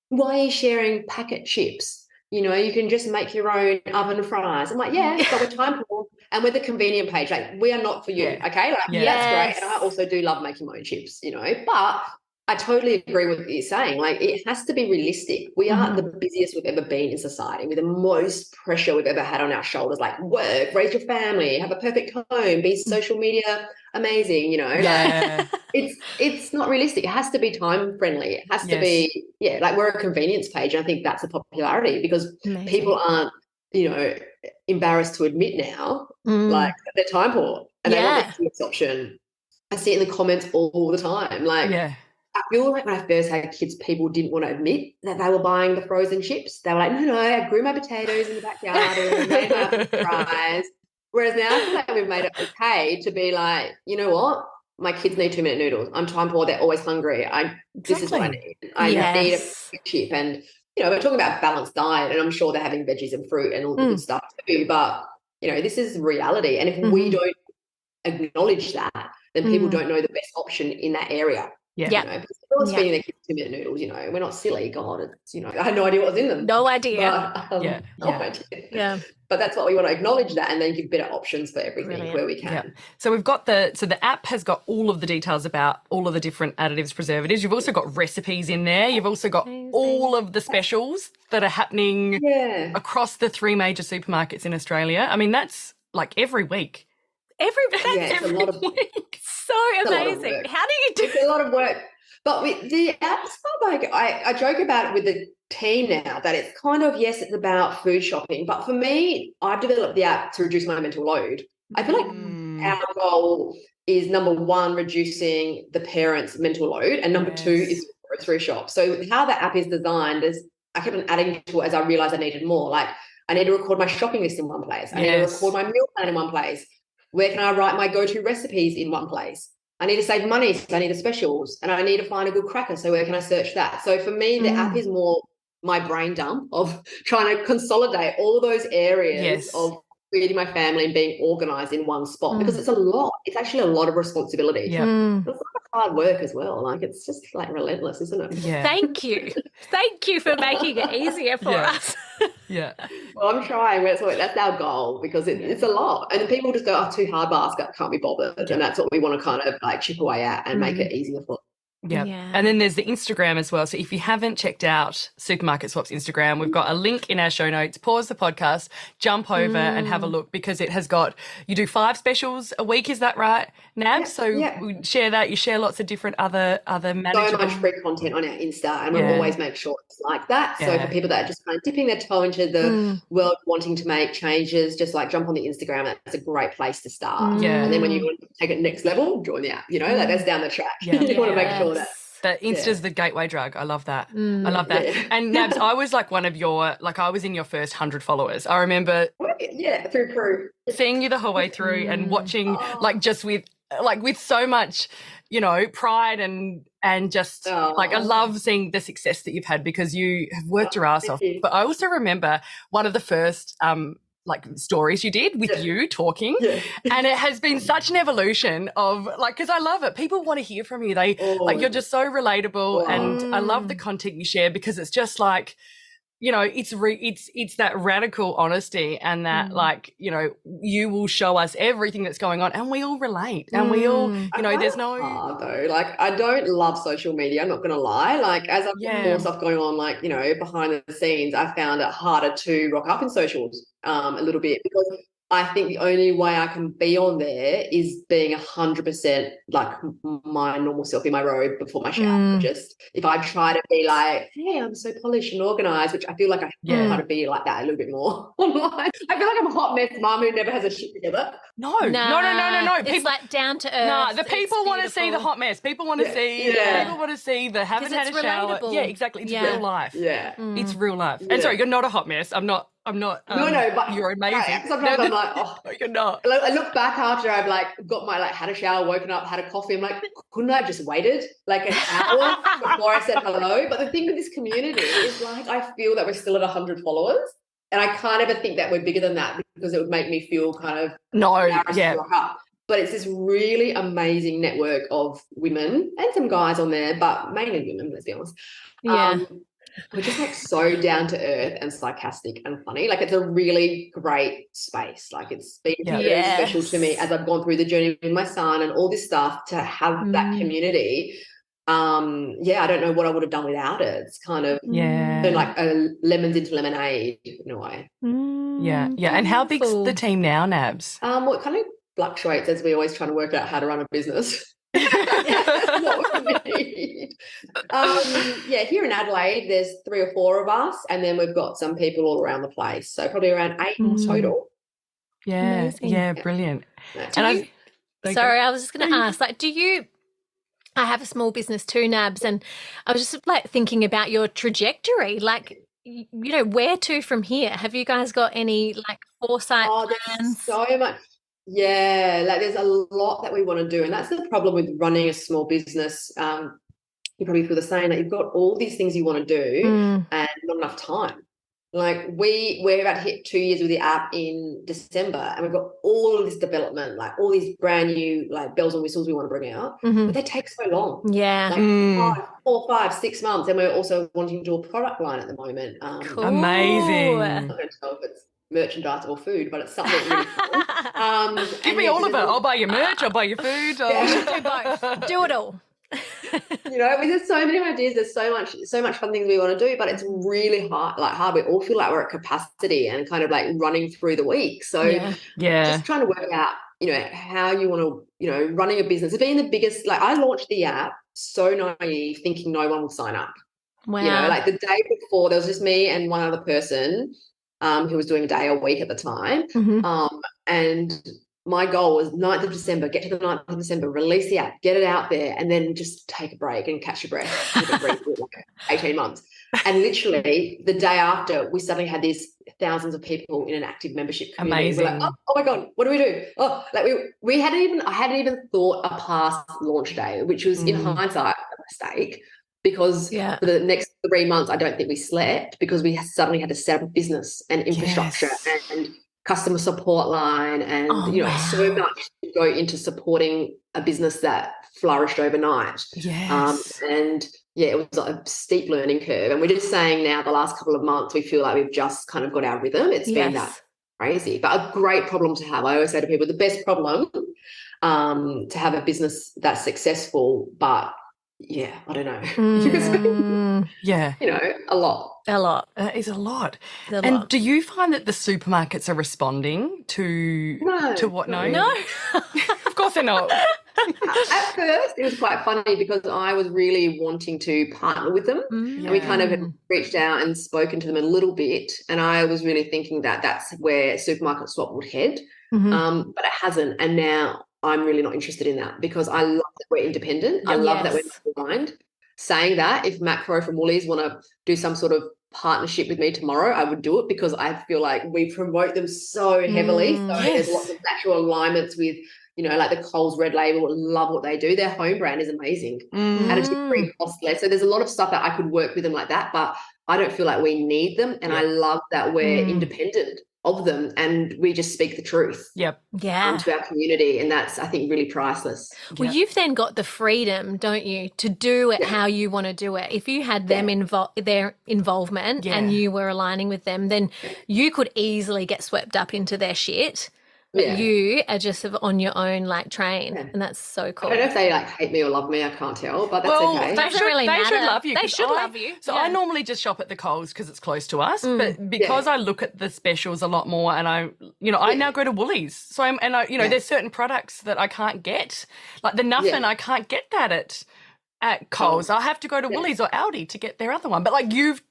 why are you sharing packet chips? You can just make your own oven fries. I'm like, but we're time poor and we're the convenient page. Like, we are not for you, okay? That's great. And I also do love making my own chips, but I totally agree with what you're saying. Like, it has to be realistic. We are the busiest we've ever been in society, with the most pressure we've ever had on our shoulders, like work, raise your family, have a perfect home, be social media amazing, you know. Yeah. Like, it's not realistic. It has to be time friendly. It has to be, like we're a convenience page. And I think that's a popularity because people aren't, you know, embarrassed to admit now, like, that they're time poor and they want the easiest option. I see it in the comments all the time. Like, I feel like when I first had kids, people didn't want to admit that they were buying the frozen chips. They were like, no, I grew my potatoes in the backyard or I made my apple fries. Whereas now I feel like we've made it okay to be like, you know what? My kids need 2-minute noodles. I'm time poor. They're always hungry. This is what I need. I need a chip. And, you know, we're talking about balanced diet and I'm sure they're having veggies and fruit and all the good stuff too. But, you know, this is reality. And if we don't acknowledge that, then people don't know the best option in that area. Yeah. You know, because everyone's feeding their kids 2-minute noodles, you know, we're not silly. God, it's, you know, I had no idea what was in them. No idea. But, no idea. But that's what we want to acknowledge that and then give better options for everything where we can. Yeah. So we've got the app has got all of the details about all of the different additives, preservatives. You've also got recipes in there. You've also got all of the specials that are happening across the 3 major supermarkets in Australia. I mean, that's like every week. Every week. So amazing. How do you do? It's a lot of work. But with the app's not like, I joke about it with the team now that it's kind of, yes, it's about food shopping. But for me, I've developed the app to reduce my mental load. I feel like our goal is, number one, reducing the parents' mental load, and number two is grocery shop. So how the app is designed is I kept on adding to it as I realized I needed more. Like, I need to record my shopping list in one place. I need to record my meal plan in one place. Where can I write my go-to recipes in one place? I need to save money, so I need the specials, and I need to find a good cracker. So where can I search that? So for me, the app is more my brain dump of trying to consolidate all those areas of feeding my family and being organised in one spot, because it's a lot. It's actually a lot of responsibility. It's a lot of hard work as well. Like, it's just like relentless, isn't it? Yeah. Thank you for making it easier for us. Well, I'm trying. That's our goal, because it's a lot. And people just go, too hard basket, can't be bothered. And that's what we want to kind of like chip away at and make it easier for. Yeah. And then there's the Instagram as well. So if you haven't checked out Supermarket Swap's Instagram, we've got a link in our show notes. Pause the podcast, jump over and have a look, because it has got, you do 5 specials a week, is that right, Nabs? We share that. You share lots of different other manageable. So much free content on our Insta, and we'll always make sure it's like that. So for people that are just kind of dipping their toe into the world, wanting to make changes, just like jump on the Instagram. That's a great place to start. And then when you want to take it next level, join the app. You know, that's down the track. You want to make sure that Insta's the gateway drug. I love that. I love that. And Nabs, I was like one of your, like I was in your first 100 followers. I remember through seeing you the whole way through and watching like just with so much, you know, pride and just like I love seeing the success that you've had, because you have worked your ass off. But I also remember one of the first like stories you did with you talking, and it has been such an evolution of like, because I love it. People want to hear from you. They like, you're just so relatable, and I love the content you share, because it's just like, you know, it's that radical honesty, and that like, you know, you will show us everything that's going on, and we all relate, and we all, you know, there's no though. Like, I don't love social media, I'm not gonna lie. Like, as I've got more stuff going on, like, you know, behind the scenes, I found it harder to rock up in socials a little bit, because I think the only way I can be on there is being 100% like my normal self in my robe before my shower. Just if I try to be like, hey, I'm so polished and organised, which I feel like I try to be like that a little bit more online. I feel like I'm a hot mess mum who never has a shit together. No. It's like down to earth. No, the people want to see the hot mess. People want to see. People want to see the haven't had a shower. Relatable. Yeah, exactly. It's real life. Yeah, it's real life. And sorry, you're not a hot mess. I'm not. No, but you're amazing. Sometimes I'm like, no, you're not. I look back after I've like got my had a shower, woken up, had a coffee. I'm like, couldn't I have just waited like an hour before I said hello? But the thing with this community is like, I feel that we're still at 100 followers, and I can't ever think that we're bigger than that, because it would make me feel kind of embarrassed to rock up. But it's this really amazing network of women and some guys on there, but mainly women, let's be honest. We're just like so down to earth and sarcastic and funny. Like, it's a really great space. Like, it's been very special to me as I've gone through the journey with my son and all this stuff, to have that community I don't know what I would have done without it. It's kind of like a lemons into lemonade in a way. Yeah. And how big's the team now, Nabs? Well, it kind of fluctuates as we're always trying to work out how to run a business. What we need. Here in Adelaide, there's 3 or 4 of us, and then we've got some people all around the place. So probably around 8 total. Yeah, brilliant. I was just going to ask, like, I have a small business too, Nabs, and I was just like thinking about your trajectory, like, you know, where to from here? Have you guys got any like foresight plans? There's so much. Yeah, like there's a lot that we want to do, and that's the problem with running a small business. You probably feel the same, that you've got all these things you want to do and not enough time. Like we're about to hit 2 years with the app in December, and we've got all of this development, like all these brand new like bells and whistles we want to bring out, but they take so long. Yeah, like 4, 5, 6 months, and we're also wanting to do a product line at the moment. Cool. Amazing. I'm not going to tell if it's merchandise or food, but it's something really cool. Give me all of it. I'll buy your merch. I'll buy your food. Do both. Do it all. There's so many ideas. There's so much fun things we want to do, but it's really hard. We all feel like we're at capacity and kind of like running through the week. So just trying to work out, how you want to, running a business. It's been the biggest, like I launched the app so naive, thinking no one would sign up. Wow. Like the day before, there was just me and one other person who was doing a day a week at the time. And my goal was 9th of December, get to the 9th of December, release the app, get it out there, and then just take a break and catch your breath. Take a break for like 18 months. And literally the day after, we suddenly had these thousands of people in an active membership community. Amazing. We're like, oh my God, what do we do? Oh, like I hadn't even thought a past launch day, which was in hindsight a mistake, because for the next 3 months, I don't think we slept, because we suddenly had to set up a business and infrastructure and customer support line and so much to go into supporting a business that flourished overnight. It was a steep learning curve, and we're just saying now the last couple of months we feel like we've just kind of got our rhythm. It's been that crazy, but a great problem to have. I always say to people, the best problem to have a business that's successful, but I don't know. A lot. A lot. That is a lot. And do you find that the supermarkets are responding to what? No. Of course they're not. At first, it was quite funny because I was really wanting to partner with them, and we kind of reached out and spoken to them a little bit, and I was really thinking that that's where Supermarket Swap would head, but it hasn't, and now I'm really not interested in that, because I love that we're independent. I love that we're not aligned. Saying that, if Matt Crow from Woolies want to do some sort of partnership with me tomorrow, I would do it, because I feel like we promote them so heavily. So there's lots of natural alignments with, like the Coles Red Label. Love what they do. Their home brand is amazing. Additive free, costless. So there's a lot of stuff that I could work with them like that, but I don't feel like we need them. And I love that we're independent of them, and we just speak the truth to our community, and that's, I think, really priceless. Well, you've then got the freedom, don't you, to do it how you want to do it. If you had them their involvement and you were aligning with them, then you could easily get swept up into their shit. But you are just sort of on your own like train, and that's so cool. I don't know if they like hate me or love me. I can't tell, but that's okay. They should love you. They should love you. So I normally just shop at the Coles because it's close to us, but because I look at the specials a lot more, and I now go to Woolies. So there's certain products that I can't get, like the Nuffin. I can't get that at Coles. I have to go to Woolies or Aldi to get their other one. But like you've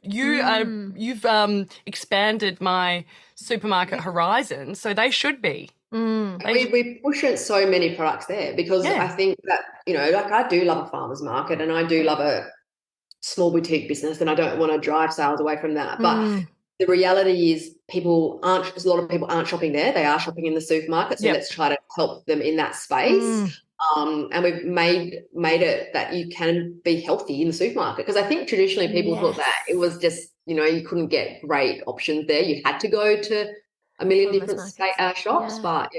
expanded my supermarket horizon, so they should be. We push in so many products there, because I think that, like I do love a farmer's market, and I do love a small boutique business, and I don't want to drive sales away from that. But the reality is a lot of people aren't shopping there. They are shopping in the supermarket. So let's try to help them in that space. And we've made it that you can be healthy in the supermarket, because I think traditionally people thought that it was just, you couldn't get great options there. You had to go to a million different shops, but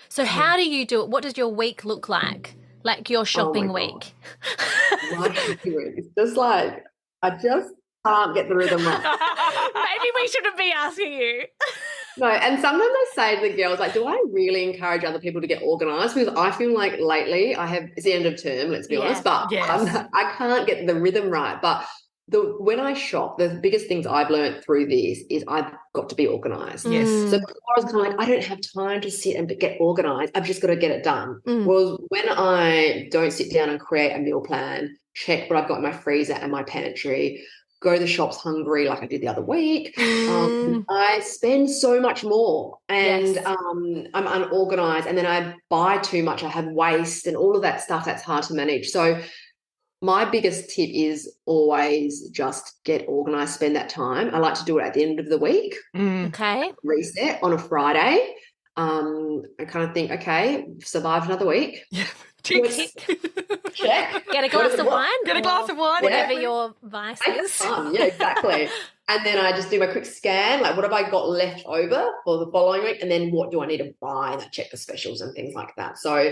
So how do you do it? What does your week look like? Like your shopping week? My shopping week. It's just like, I just can't get the rhythm right. Maybe we shouldn't be asking you. No, and sometimes I say to the girls, like, do I really encourage other people to get organised? Because I feel like lately it's the end of term, let's be honest, but I can't get the rhythm right. But when I shop, the biggest things I've learned through this is I've got to be organised. Yes. So before I was kind of like, I don't have time to sit and get organised. I've just got to get it done. Well, when I don't sit down and create a meal plan, check what I've got in my freezer and my pantry, go to the shops hungry like I did the other week, I spend so much more and I'm unorganised, and then I buy too much. I have waste and all of that stuff that's hard to manage. So my biggest tip is always just get organised, spend that time. I like to do it at the end of the week. Okay. Reset on a Friday. I kind of think, okay, survived another week. Yeah. Tick. Check. Get a glass of wine. Get a glass of wine. Whatever your vice is. Yeah, exactly. And then I just do my quick scan, like what have I got left over for the following week, and then what do I need to buy, and I check the specials and things like that. So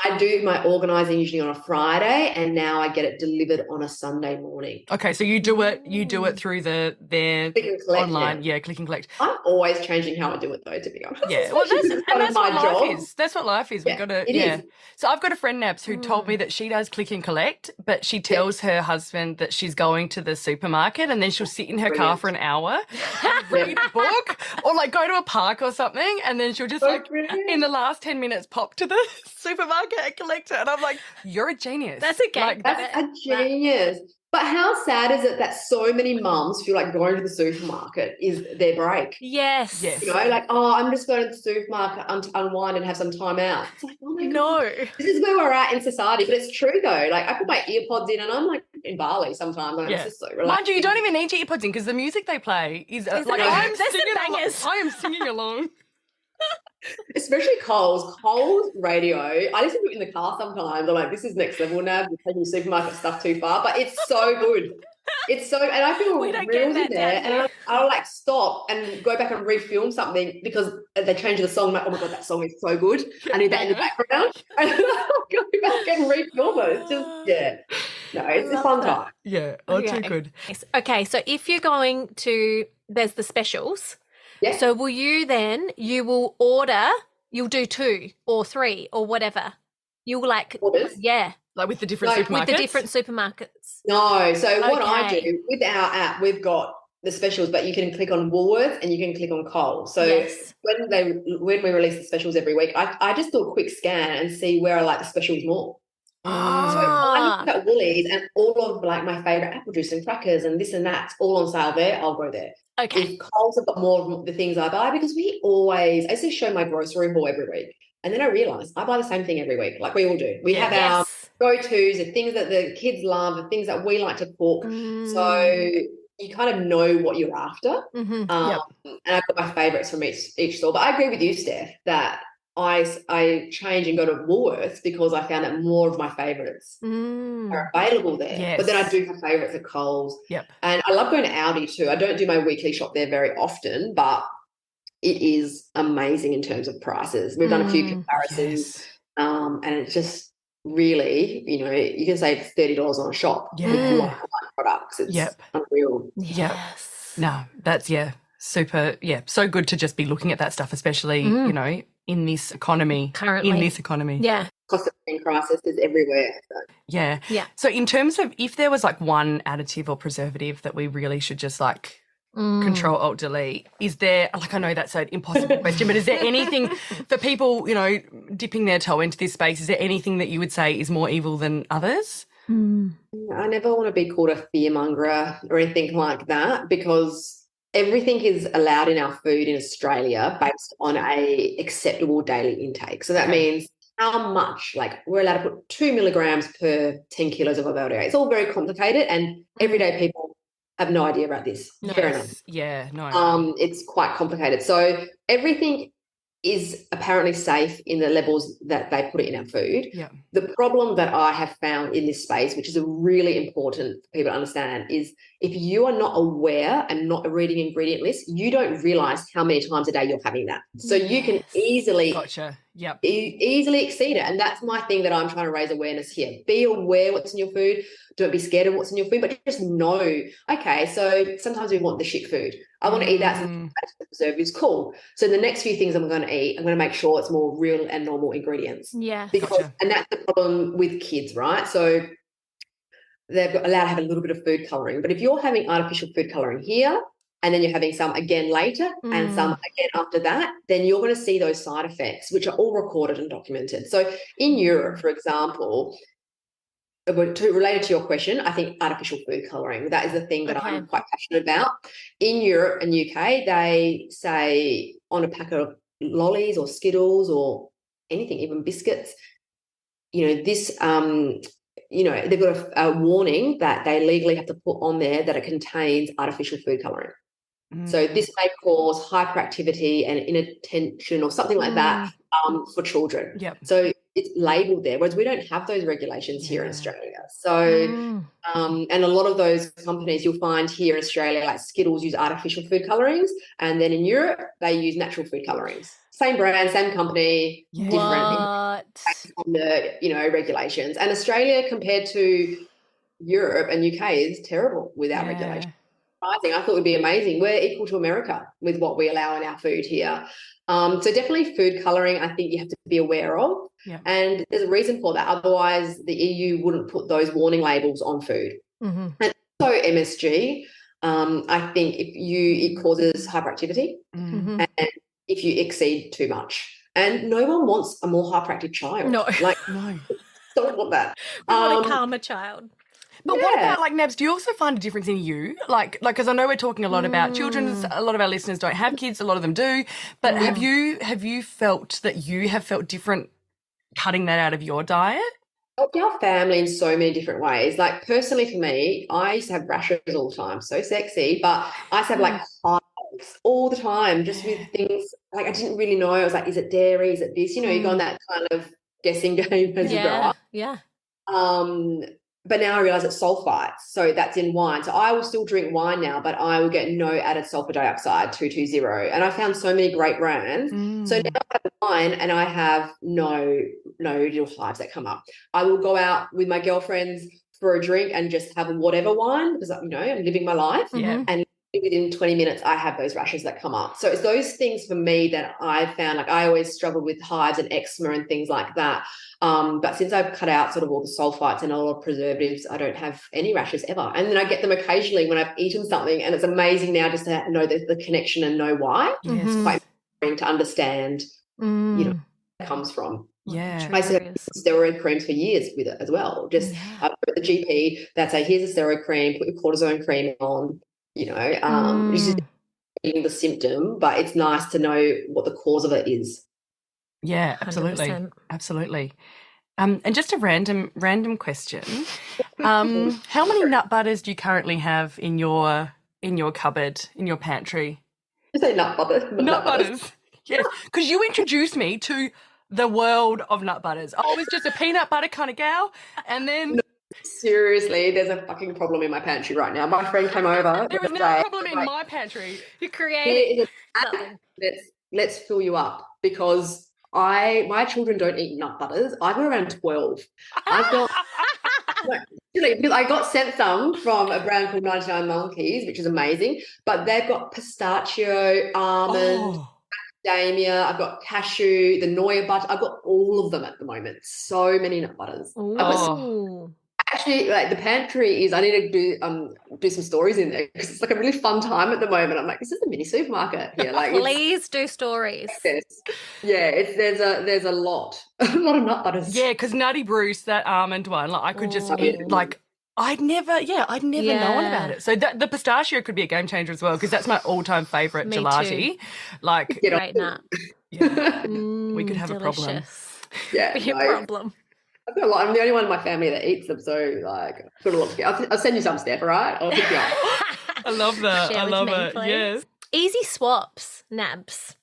I do my organising usually on a Friday, and now I get it delivered on a Sunday morning. Okay, so you do it through their Click and collect, online, click and collect. I'm always changing how I do it though, to be honest. Yeah, well, that's my what job. life is. That's what life is. We've got to, is. So I've got a friend, Nabs, who told me that she does click and collect, but she tells her husband that she's going to the supermarket, and then she'll sit in her car for an hour, read a book, or like go to a park or something, and then she'll just in the last 10 minutes pop to the supermarket and collect it. And I'm like, you're a genius. That's a game. Like, that's a genius. But how sad is it that so many mums feel like going to the supermarket is their break? Yes. You know, like, oh, I'm just going to the supermarket to unwind and have some time out. It's like, oh my God. This is where we're at in society. But it's true though. Like, I put my earpods in and I'm like in Bali sometimes. And it's just so relaxing. Mind you, you don't even need your earpods in because the music they play is like, I am singing along. Especially Coles radio. I listen to it in the car sometimes. I'm like, this is next level now. You're taking supermarket stuff too far, but it's so good. It's so, and I feel reels in there, and I'll like stop and go back and refilm something because they change the song. I'm like, oh my God, that song is so good. I need that in the background. And I'll go back and refilm it. It's just, it's a fun time. Yeah, too good. Okay, so if you're going to, there's the specials. Yeah. So you will order, you'll do 2 or 3 or whatever. You'll like, orders? Yeah. Like with the different supermarkets? With the different supermarkets. No. So what I do with our app, we've got the specials, but you can click on Woolworths and you can click on Coles. So when we release the specials every week, I just do a quick scan and see where I like the specials more. So I look at Woolies and all of like my favourite apple juice and crackers and this and that's all on sale there, I'll go there. Okay. If Coles have got more of the things I buy, because I used to show my grocery haul every week. And then I realised I buy the same thing every week, like we all do. We have our go-tos, the things that the kids love, the things that we like to cook. So you kind of know what you're after. And I've got my favourites from each store. But I agree with you, Steph, that I change and go to Woolworths because I found that more of my favourites are available there. Yes. But then I do have favourites at Coles. Yep. And I love going to Aldi too. I don't do my weekly shop there very often, but it is amazing in terms of prices. We've done a few comparisons and it's just really, you can save $30 on a shop with one products. It's unreal. Yes. No, that's, super, so good to just be looking at that stuff, especially, in this economy. Currently. In this economy. Yeah. Cost of living crisis is everywhere. So. Yeah. So in terms of if there was like one additive or preservative that we really should just like Control Alt Delete, is there, like, I know that's an impossible question, but is there anything for people, dipping their toe into this space, is there anything that you would say is more evil than others? I never want to be called a fearmonger or anything like that, because everything is allowed in our food in Australia based on a acceptable daily intake. So that means how much, like we're allowed to put 2 milligrams per 10 kilos of Brdar. It's all very complicated and everyday people have no idea about this. Fair enough. Yeah, no. It's quite complicated. So everything is apparently safe in the levels that they put it in our food. Yeah. The problem that I have found in this space, which is a really important for people to understand, is if you are not aware and not reading ingredient lists, you don't realise how many times a day you're having that. So you can easily Yep. easily exceed it. And that's my thing that I'm trying to raise awareness here. Be aware what's in your food. Don't be scared of what's in your food, but just know, okay, so sometimes we want the shit food. I want to eat that. So preservatives, cool. So the next few things I'm going to eat, I'm going to make sure it's more real and normal ingredients. Yeah. Because, and that's the problem with kids, right? So they're allowed to have a little bit of food colouring. But if you're having artificial food colouring here, and then you're having some again later and some again after that, then you're going to see those side effects, which are all recorded and documented. So in Europe, for example, related to your question, I think artificial food colouring, that is the thing that I'm quite passionate about. In Europe and UK, they say on a packet of lollies or Skittles or anything, even biscuits, this they've got a warning that they legally have to put on there that it contains artificial food colouring. So this may cause hyperactivity and inattention or something like that for children. Yep. So it's labelled there, whereas we don't have those regulations here in Australia. So, and a lot of those companies you'll find here in Australia, like Skittles, use artificial food colourings, and then in Europe they use natural food colourings. Same brand, same company, different on the regulations. And Australia compared to Europe and UK is terrible with our regulations. I thought it would be amazing. We're equal to America with what we allow in our food here. So definitely food colouring, I think you have to be aware of. Yeah. And there's a reason for that. Otherwise, the EU wouldn't put those warning labels on food. And so MSG, I think it causes hyperactivity and if you exceed too much. And no one wants a more hyperactive child. No. No. Don't want that. We want a calmer child. But what about, like, Nabs, do you also find a difference in you? Like, because I know we're talking a lot about children. A lot of our listeners don't have kids. A lot of them do. But have you felt that you have felt different cutting that out of your diet? Helped our family in so many different ways. Like, personally for me, I used to have rashes all the time. So sexy. But I used to have, like, hives all the time just with things. Like, I didn't really know. I was like, is it dairy? Is it this? You go on that kind of guessing game as you grow up. Yeah. But now I realise it's sulfites, so that's in wine. So I will still drink wine now, but I will get no added sulfur dioxide, 220. And I found so many great brands. So now I have wine and I have no little hives that come up. I will go out with my girlfriends for a drink and just have whatever wine because, I'm living my life. And within 20 minutes, I have those rashes that come up. So it's those things for me that I've found, like I always struggled with hives and eczema and things like that. But since I've cut out sort of all the sulfites and all the preservatives, I don't have any rashes ever. And then I get them occasionally when I've eaten something, and it's amazing now just to know the connection and know why. It's quite important to understand, where it comes from. Yeah. I used to have steroid creams for years with it as well. Just at the GP, they'd say, here's a steroid cream, put your cortisone cream on, it's just the symptom, but it's nice to know what the cause of it is. Yeah, absolutely. 100%. Absolutely. And just a random question. How many nut butters do you currently have in your cupboard, in your pantry? You say nut butters. Nut butters. Yes, because you introduced me to the world of nut butters. I was just a peanut butter kind of gal, and then... No, seriously, there's a fucking problem in my pantry right now. My friend came over. There is no problem in my pantry. You created something. Let's fill you up because my children don't eat nut butters. I've got around 12. Because I got sent some from a brand called 99 Monkeys, which is amazing, but they've got pistachio, almond, macadamia, I've got cashew, the Noya butter. I've got all of them at the moment. So many nut butters. Actually, like the pantry is, I need to do some stories in there because it's like a really fun time at the moment. I'm like, this is a mini supermarket here. Like, please do stories. There's a lot of nut butters. Yeah, because Nutty Bruce, that almond one, like I could just eat, like I'd never known about it. So the pistachio could be a game changer as well because that's my all-time favourite gelati. Too. Like great nut. Yeah, we could have delicious. A problem. Yeah, be a problem. I've got a lot. I'm the only one in my family that eats them, so like, I've got a lot to get. I'll send you some, Steph. All right, I'll pick you up. I love that. Share I love it. Please. Yes. Easy swaps, Nabs,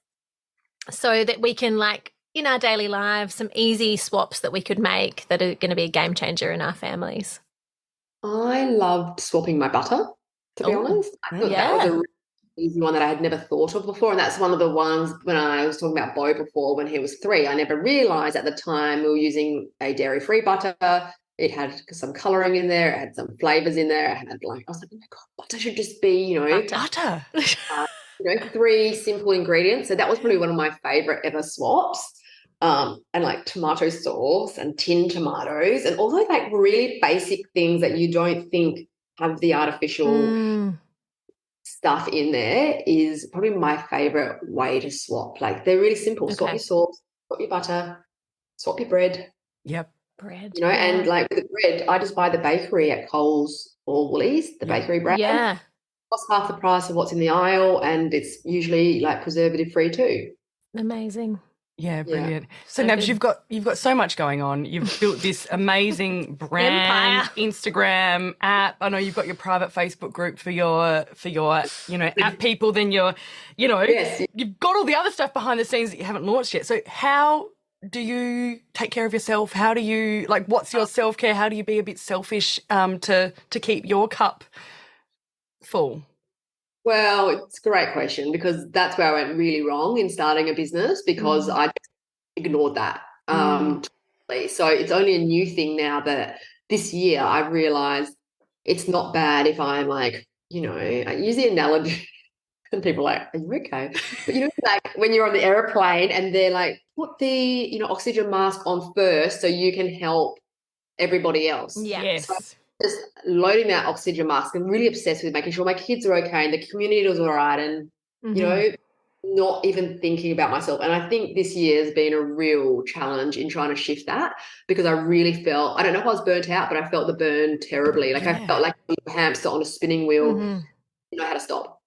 so that we can, like, in our daily lives, some easy swaps that we could make that are going to be a game changer in our families. I loved swapping my butter, to be honest. I thought that was a easy one that I had never thought of before. And that's one of the ones when I was talking about Bo before, when he was 3, I never realized at the time we were using a dairy-free butter. It had some colouring in there. It had some flavours in there. It had I was like, oh my God, butter should just be, Butter. 3 simple ingredients. So that was probably one of my favourite ever swaps. And like tomato sauce and tinned tomatoes and all those like really basic things that you don't think have the artificial stuff in there is probably my favourite way to swap. Like they're really simple. Swap your sauce, swap your butter, swap your bread. Yep. Bread. And like with the bread, I just buy the bakery at Coles or Woolies, the bakery brand. Yeah. It costs half the price of what's in the aisle and it's usually like preservative free too. Amazing. Yeah, brilliant. Yeah. So Nabs, you've got so much going on. You've built this amazing brand, Instagram app. I know you've got your private Facebook group for your app people. Then yes. You've got all the other stuff behind the scenes that you haven't launched yet. So how do you take care of yourself? How do you what's your self-care? How do you be a bit selfish to keep your cup full? Well, it's a great question because that's where I went really wrong in starting a business because I just ignored that. Totally. So it's only a new thing now that this year I've realised it's not bad if I'm like, I use the analogy and people are like, are you okay? But like when you're on the airplane and they're like, put the, oxygen mask on first so you can help everybody else. Yeah. Yes. So just loading that oxygen mask. I'm really obsessed with making sure my kids are okay and the community is all right and, not even thinking about myself. And I think this year has been a real challenge in trying to shift that because I really felt, I don't know if I was burnt out, but I felt the burn terribly. Like I felt like a hamster on a spinning wheel, didn't know how to stop,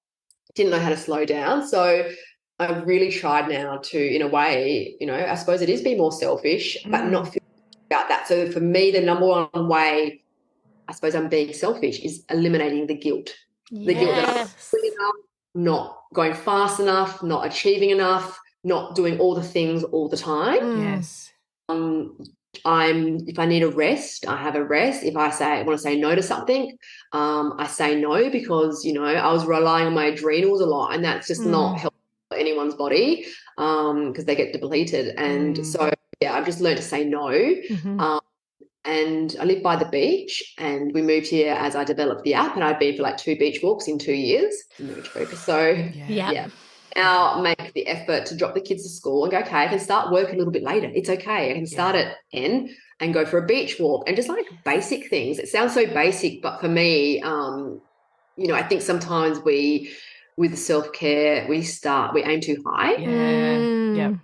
didn't know how to slow down. So I've really tried now to, in a way, I suppose it is be more selfish, but not feel about that. So for me, the number one way I suppose I'm being selfish is eliminating the guilt. The guilt that I'm not doing enough, not going fast enough, not achieving enough, not doing all the things all the time. Yes. If I need a rest, I have a rest. If I want to say no to something, I say no because, I was relying on my adrenals a lot and that's just not helpful for anyone's body because they get depleted. And so, I've just learned to say no. And I live by the beach and we moved here as I developed the app and I'd been for like 2 beach walks in 2 years. So now make the effort to drop the kids to school and go, okay, I can start work a little bit later. It's okay. I can start at 10 and go for a beach walk and just like basic things. It sounds so basic, but for me, I think sometimes with self-care, we aim too high. Yeah.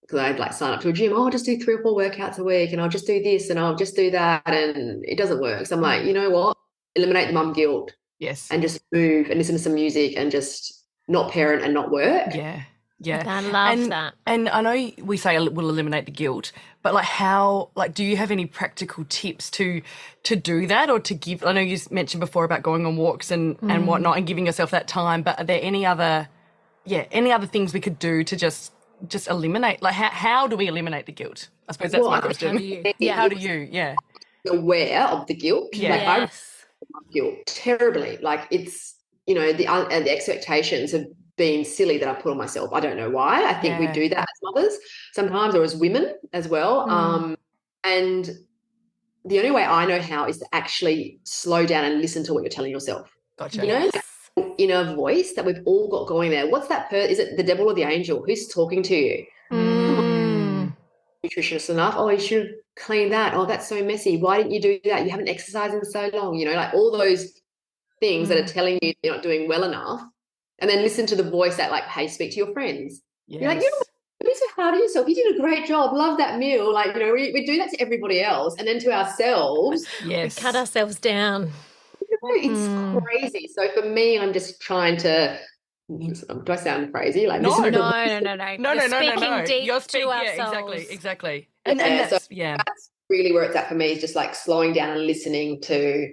Because I'd like sign up to a gym. I'll just do 3 or 4 workouts a week and I'll just do this and I'll just do that. And it doesn't work. So I'm like, you know what? Eliminate the mum guilt. Yes. And just move and listen to some music and just not parent and not work. Yeah. I love that. And I know we say we'll eliminate the guilt, but do you have any practical tips to do that or to give? I know you mentioned before about going on walks and whatnot and giving yourself that time, but are there any other things we could do to just eliminate, how do we eliminate the guilt? I suppose that's my question. How do you? Yeah. Aware of the guilt. Yeah. I love guilt terribly. Like it's, the expectations have been silly that I put on myself. I don't know why. I think we do that as mothers sometimes or as women as well. And the only way I know how is to actually slow down and listen to what you're telling yourself. Gotcha. That inner voice that we've all got going there. What's that? Is it the devil or the angel? Who's talking to you? Nutritious enough. Oh, you should have cleaned that. Oh, that's so messy. Why didn't you do that? You haven't exercised in so long. Like all those things that are telling you you're not doing well enough. And then listen to the voice that hey, speak to your friends. Yes. You're like, don't be so hard on yourself. You did a great job. Love that meal. We do that to everybody else. And then to ourselves. Yes. We cut ourselves down. It's crazy. So for me, I'm just trying to. Do I sound crazy? No. No. Speaking deep You're to ourselves. Exactly. And that's really where it's at for me is just slowing down and listening to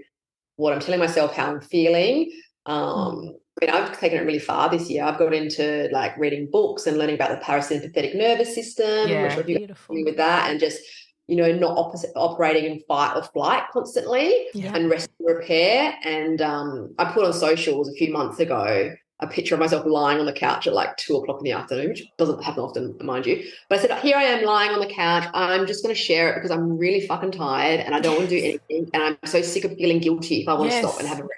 what I'm telling myself, how I'm feeling. I've taken it really far this year. I've got into reading books and learning about the parasympathetic nervous system. Yeah, I'm not sure if you're familiar with that, and just not operating in fight or flight constantly and rest and repair. And I put on socials a few months ago a picture of myself lying on the couch at like 2:00 in the afternoon, which doesn't happen often, mind you. But I said, here I am lying on the couch. I'm just going to share it because I'm really fucking tired and I don't want to do anything. And I'm so sick of feeling guilty if I want to stop and have a rest.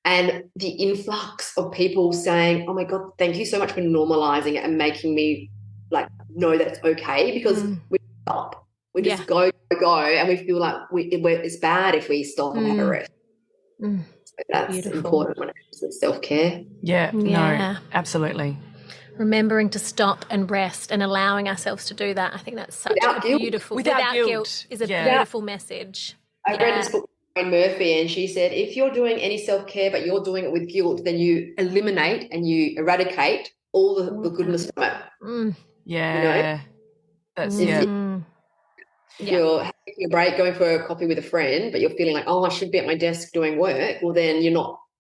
And the influx of people saying, oh my God, thank you so much for normalizing it and making me like know that it's okay, because we stop. We just go, and we feel like it's bad if we stop and have a rest. So that's important when it comes to self-care. Yeah, no, absolutely. Remembering to stop and rest and allowing ourselves to do that. I think that's such a beautiful, without guilt is a beautiful message. I read this book by Murphy, and she said, if you're doing any self-care but you're doing it with guilt, then you eliminate and you eradicate all the goodness from it. Yeah. That's, If you're having a break, going for a coffee with a friend, but you're feeling like, oh, I should be at my desk doing work, well, then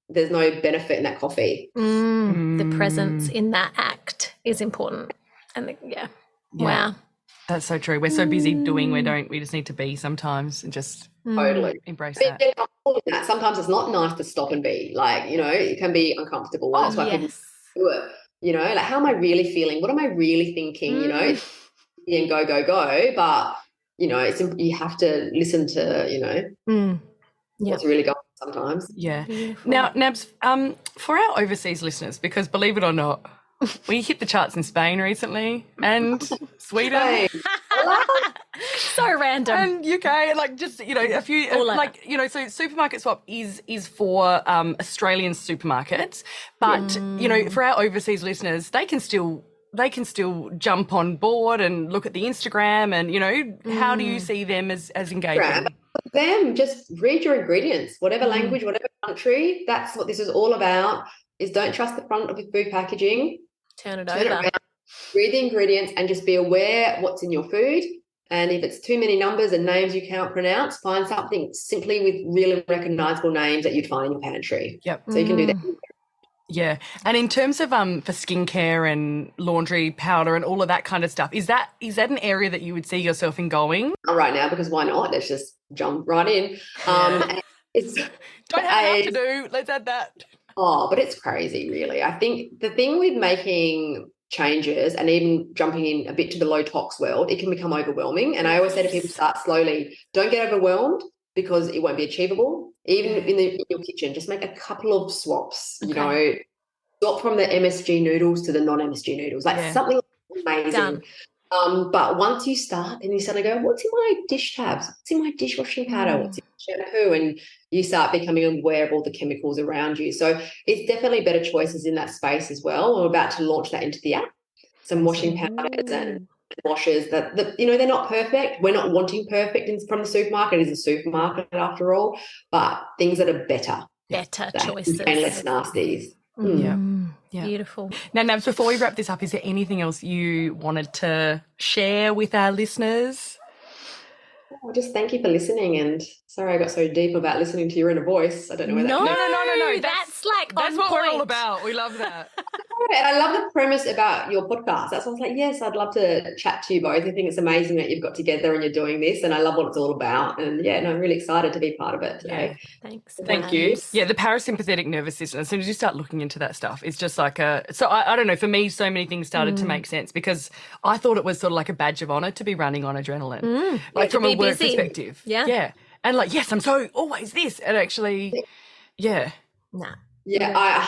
there's no benefit in that coffee. The presence in that act is important. And wow. That's so true. We're so busy doing, we just need to be sometimes and just totally embrace that. Sometimes it's not nice to stop and be like, it can be uncomfortable. That's why people do it. Like, how am I really feeling? What am I really thinking? And go. But, you have to listen to, what's really going on sometimes. Yeah. Beautiful. Now, Nabs, for our overseas listeners, because believe it or not, we hit the charts in Spain recently and Sweden. So random. And UK, like just, a few, so Supermarket Swap is for Australian supermarkets. But, for our overseas listeners, they can still jump on board and look at the Instagram and, how do you see them as engaging? Them, just read your ingredients, whatever language, whatever country. That's what this is all about, is don't trust the front of your food packaging. Turn it over. Around, read the ingredients and just be aware what's in your food. And if it's too many numbers and names you cannot pronounce, find something simply with really recognizable names that you'd find in your pantry. Yep. So you can do that. Yeah. And in terms of for skincare and laundry powder and all of that kind of stuff, is that an area that you would see yourself in going? Not right now, because why not? Let's just jump right in. And don't have enough to do. Let's add that. Oh, but it's crazy, really. I think the thing with making changes and even jumping in a bit to the low tox world, it can become overwhelming. And I always say to people, start slowly. Don't get overwhelmed, because it won't be achievable. Even in your kitchen, just make a couple of swaps, swap from the MSG noodles to the non-MSG noodles, something amazing. Done. But once you start, then you suddenly go, what's in my dish tabs? What's in my dishwashing powder? What's in my shampoo? And you start becoming aware of all the chemicals around you. So it's definitely better choices in that space as well. We're about to launch that into the app. Some washing powders and washes that they're not perfect. We're not wanting perfect from the supermarket. It is a supermarket after all, but things that are better choices and less nasties. Yeah. Beautiful. Now, Nabs, before we wrap this up, is there anything else you wanted to share with our listeners? Well, just thank you for listening, and sorry I got so deep about listening to your inner voice. I don't know where that No. That's what we're all about. We love that. And I love the premise about your podcast. That's why I was like, yes, I'd love to chat to you both. I think it's amazing that you've got together and you're doing this, and I love what it's all about. And I'm really excited to be part of it today. Yeah. Thanks. Thank you. Yeah, the parasympathetic nervous system, as soon as you start looking into that stuff, it's just like I don't know, for me, so many things started to make sense, because I thought it was sort of like a badge of honour to be running on adrenaline, like from a work perspective. Yeah. And like, yes, I'm so always this. And actually, Nah. Yeah, I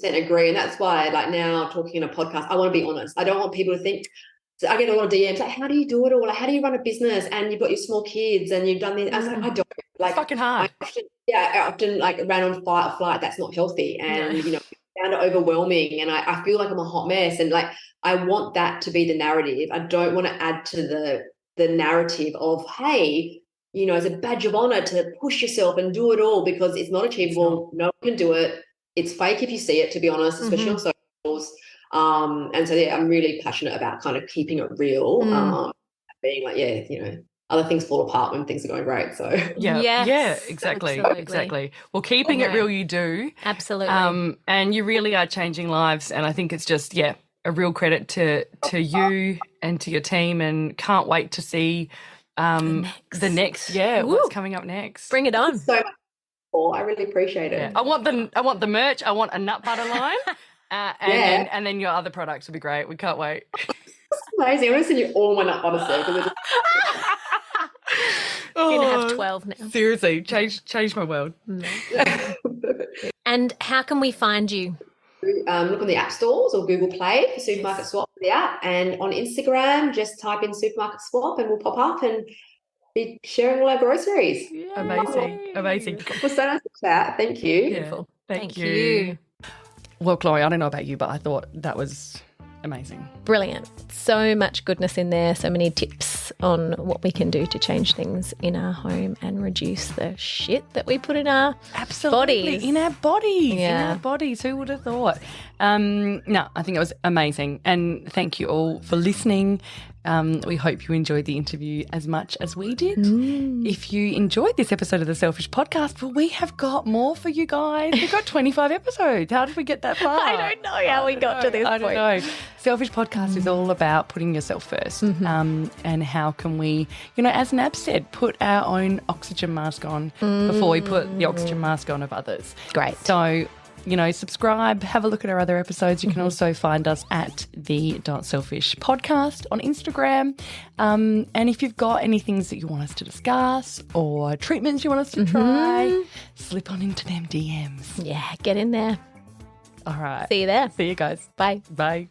100% agree. And that's why, like, now talking in a podcast, I want to be honest. I don't want people to think, so I get a lot of DMs like, how do you do it all? Like, how do you run a business and you've got your small kids and you've done this? I was like, I don't. Like, it's fucking hard. I often like ran on fight or flight. That's not healthy. And, found it overwhelming. And I feel like I'm a hot mess. And like, I want that to be the narrative. I don't want to add to the narrative of, hey, it's a badge of honor to push yourself and do it all, because it's not achievable. No one can do it. It's fake if you see it, to be honest, especially on socials. And so, I'm really passionate about kind of keeping it real, being like, other things fall apart when things are going great. So exactly. Well, keeping it real, you do. Absolutely. And you really are changing lives. And I think it's just, a real credit to you and to your team, and can't wait to see the next what's coming up next. Bring it on. So much. I really appreciate it. I want the merch. I want a nut butter line. And then your other products will be great. We can't wait. It's amazing. I'm going to send you all my nut butter stuff because You're going to have 12 now. Seriously, change my world. And how can we find you? look on the app stores or Google Play for Supermarket Swap for the app, and on Instagram just type in Supermarket Swap and we'll pop up and be sharing all our groceries. Amazing. It was so nice to chat. Thank you. Beautiful. Thank you. Well, Chloe, I don't know about you, but I thought that was amazing. Brilliant. So much goodness in there, so many tips on what we can do to change things in our home and reduce the shit that we put in our bodies. In our bodies. Yeah. In our bodies. Who would have thought? No, I think it was amazing. And thank you all for listening. We hope you enjoyed the interview as much as we did. If you enjoyed this episode of The Selfish Podcast, well, we have got more for you guys. We've got 25 episodes. How did we get that far? I don't know how we got to this point. I don't know. Selfish Podcast is all about putting yourself first. And how can we, as Nabs said, put our own oxygen mask on before we put the oxygen mask on of others. Great. So, subscribe, have a look at our other episodes. You can also find us at the Selfish Podcast on Instagram. And if you've got any things that you want us to discuss or treatments you want us to try, slip on into them DMs. Yeah, get in there. All right. See you there. See you guys. Bye. Bye.